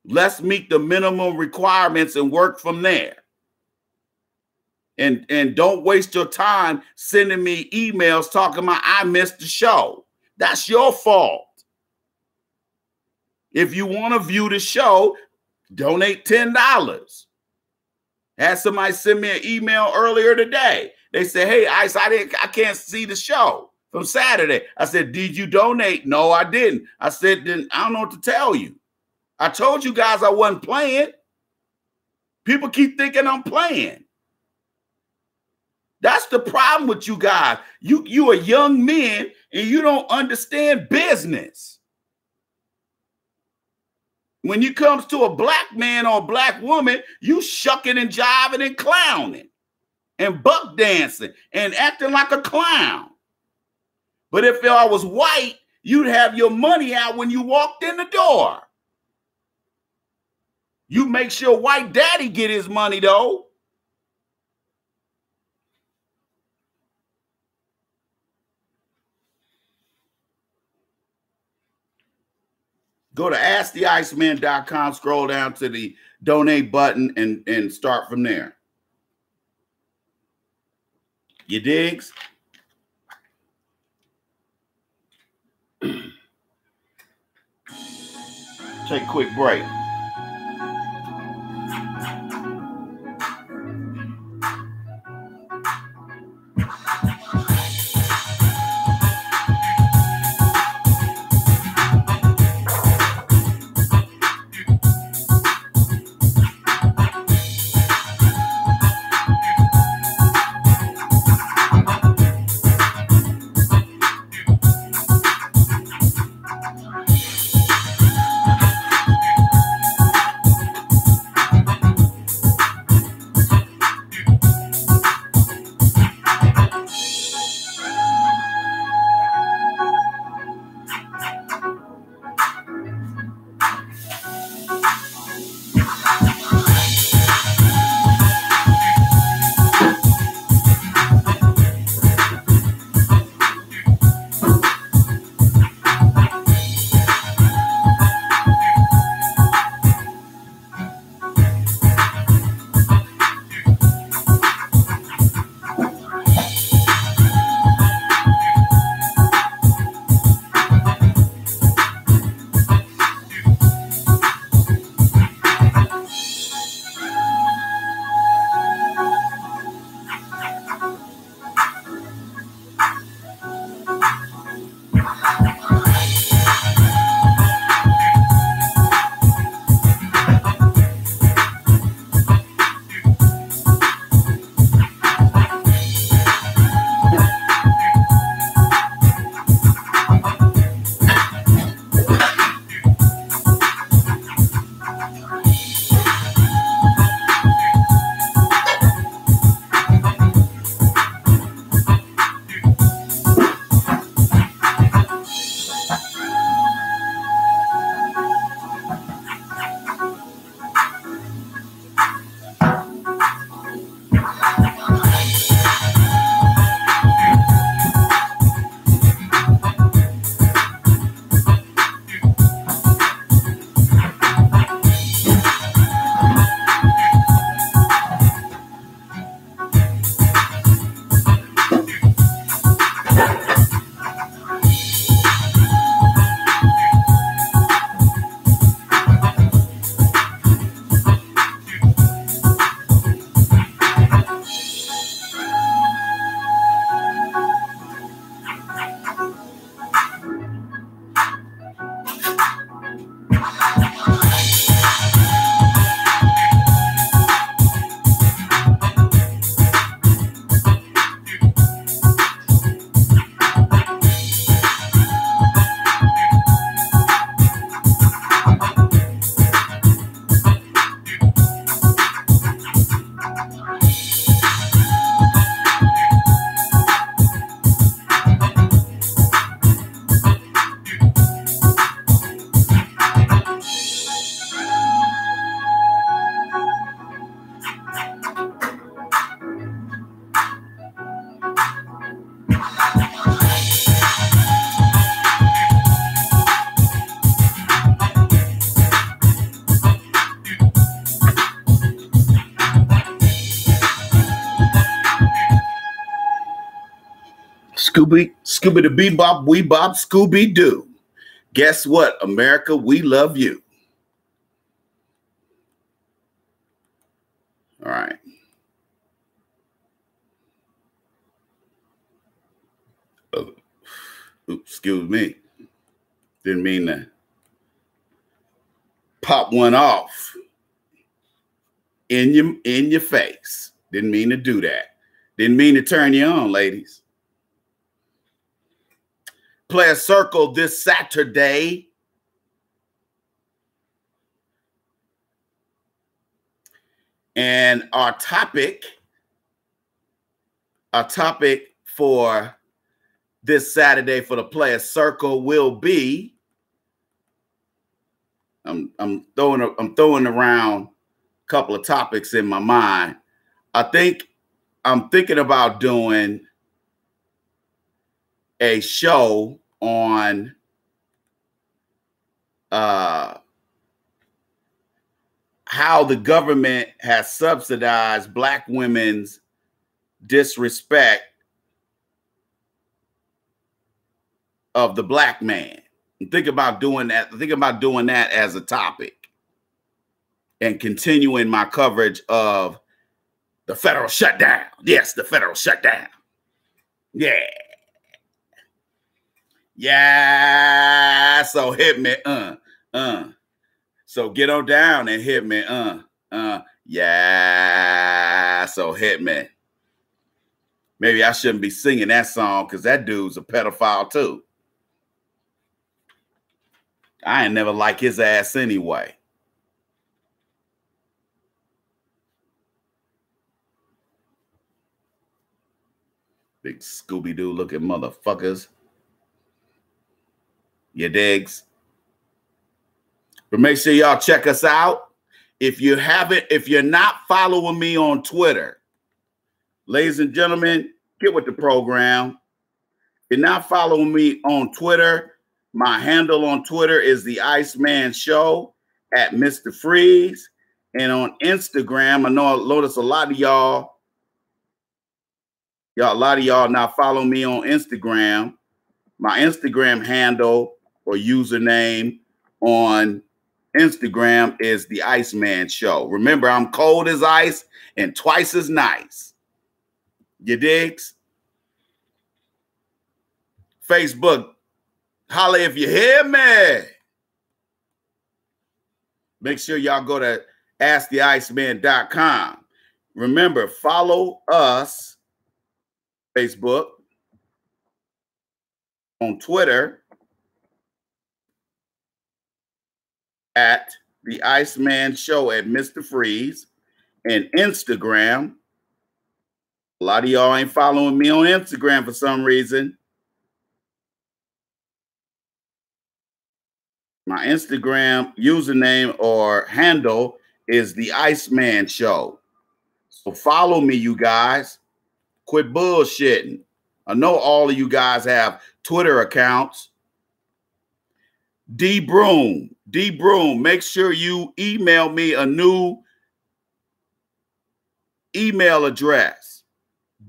Let's meet the minimum requirements and work from there. And don't waste your time sending me emails talking about I missed the show. That's your fault. If you want to view the show, donate $10. Had somebody send me an email earlier today. They said, "Hey, Ice, I can't see the show from Saturday." I said, "Did you donate?" "No, I didn't." I said, "Then I don't know what to tell you. I told you guys I wasn't playing." People keep thinking I'm playing. That's the problem with you guys. You are young men and you don't understand business. When it comes to a black man or a black woman, you shucking and jiving and clowning and buck dancing and acting like a clown. But if I was white, you'd have your money out when you walked in the door. You make sure white daddy get his money, though. Go to asktheiceman.com, scroll down to the donate button and start from there. You digs? Take a quick break. Scooby the bebop, we bop, Scooby Doo. Guess what, America? We love you. All right. Oops, excuse me. Didn't mean to pop one off in your face. Didn't mean to do that. Didn't mean to turn you on, ladies. Play a circle this Saturday. And our topic for this Saturday for the Player Circle will be, I'm throwing around a couple of topics in my mind. I'm thinking about doing a show on how the government has subsidized Black women's disrespect of the Black man. And think about doing that. Think about doing that as a topic and continuing my coverage of the federal shutdown. Yes, the federal shutdown. Yeah. Yeah. So hit me. So get on down and hit me. Yeah. So hit me. Maybe I shouldn't be singing that song because that dude's a pedophile too. I ain't never like his ass anyway. Big Scooby-Doo looking motherfuckers. You digs? But make sure y'all check us out. If you're not following me on Twitter, ladies and gentlemen, get with the program. If you're not following me on Twitter, my handle on Twitter is the Iceman Show at Mr. Freeze. And on Instagram, I notice a lot of y'all now follow me on Instagram. My Instagram handle or username on Instagram is the Iceman Show. Remember, I'm cold as ice and twice as nice. You digs? Facebook, holla if you hear me. Make sure y'all go to asktheiceman.com. Remember, follow us, Facebook, on Twitter at the Iceman Show at Mr. Freeze, and Instagram. A lot of y'all ain't following me on Instagram for some reason. My Instagram username or handle is the Iceman Show. So follow me, you guys. Quit bullshitting. I know all of you guys have Twitter accounts. D Broom, make sure you email me a new email address.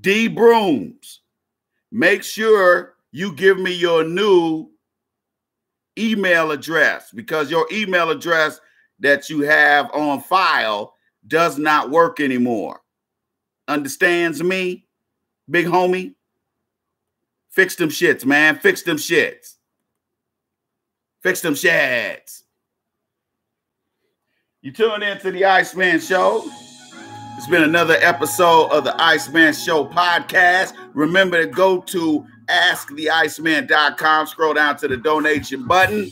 D Brooms, make sure you give me your new email address, because your email address that you have on file does not work anymore. Understands me, big homie? Fix them shits, man. Fix them shits. Fix them shits. You tune in to the Iceman Show. It's been another episode of the Iceman Show podcast. Remember to go to asktheiceman.com. Scroll down to the donation button.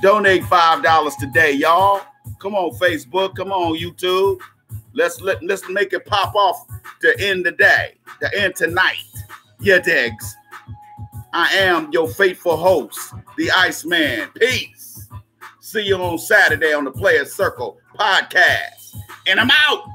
Donate $5 today, y'all. Come on, Facebook. Come on, YouTube. Let's make it pop off to end the day, to end tonight. Yeah, digs. I am your faithful host, the Iceman. Peace. See you on Saturday on the Player Circle podcast. And I'm out.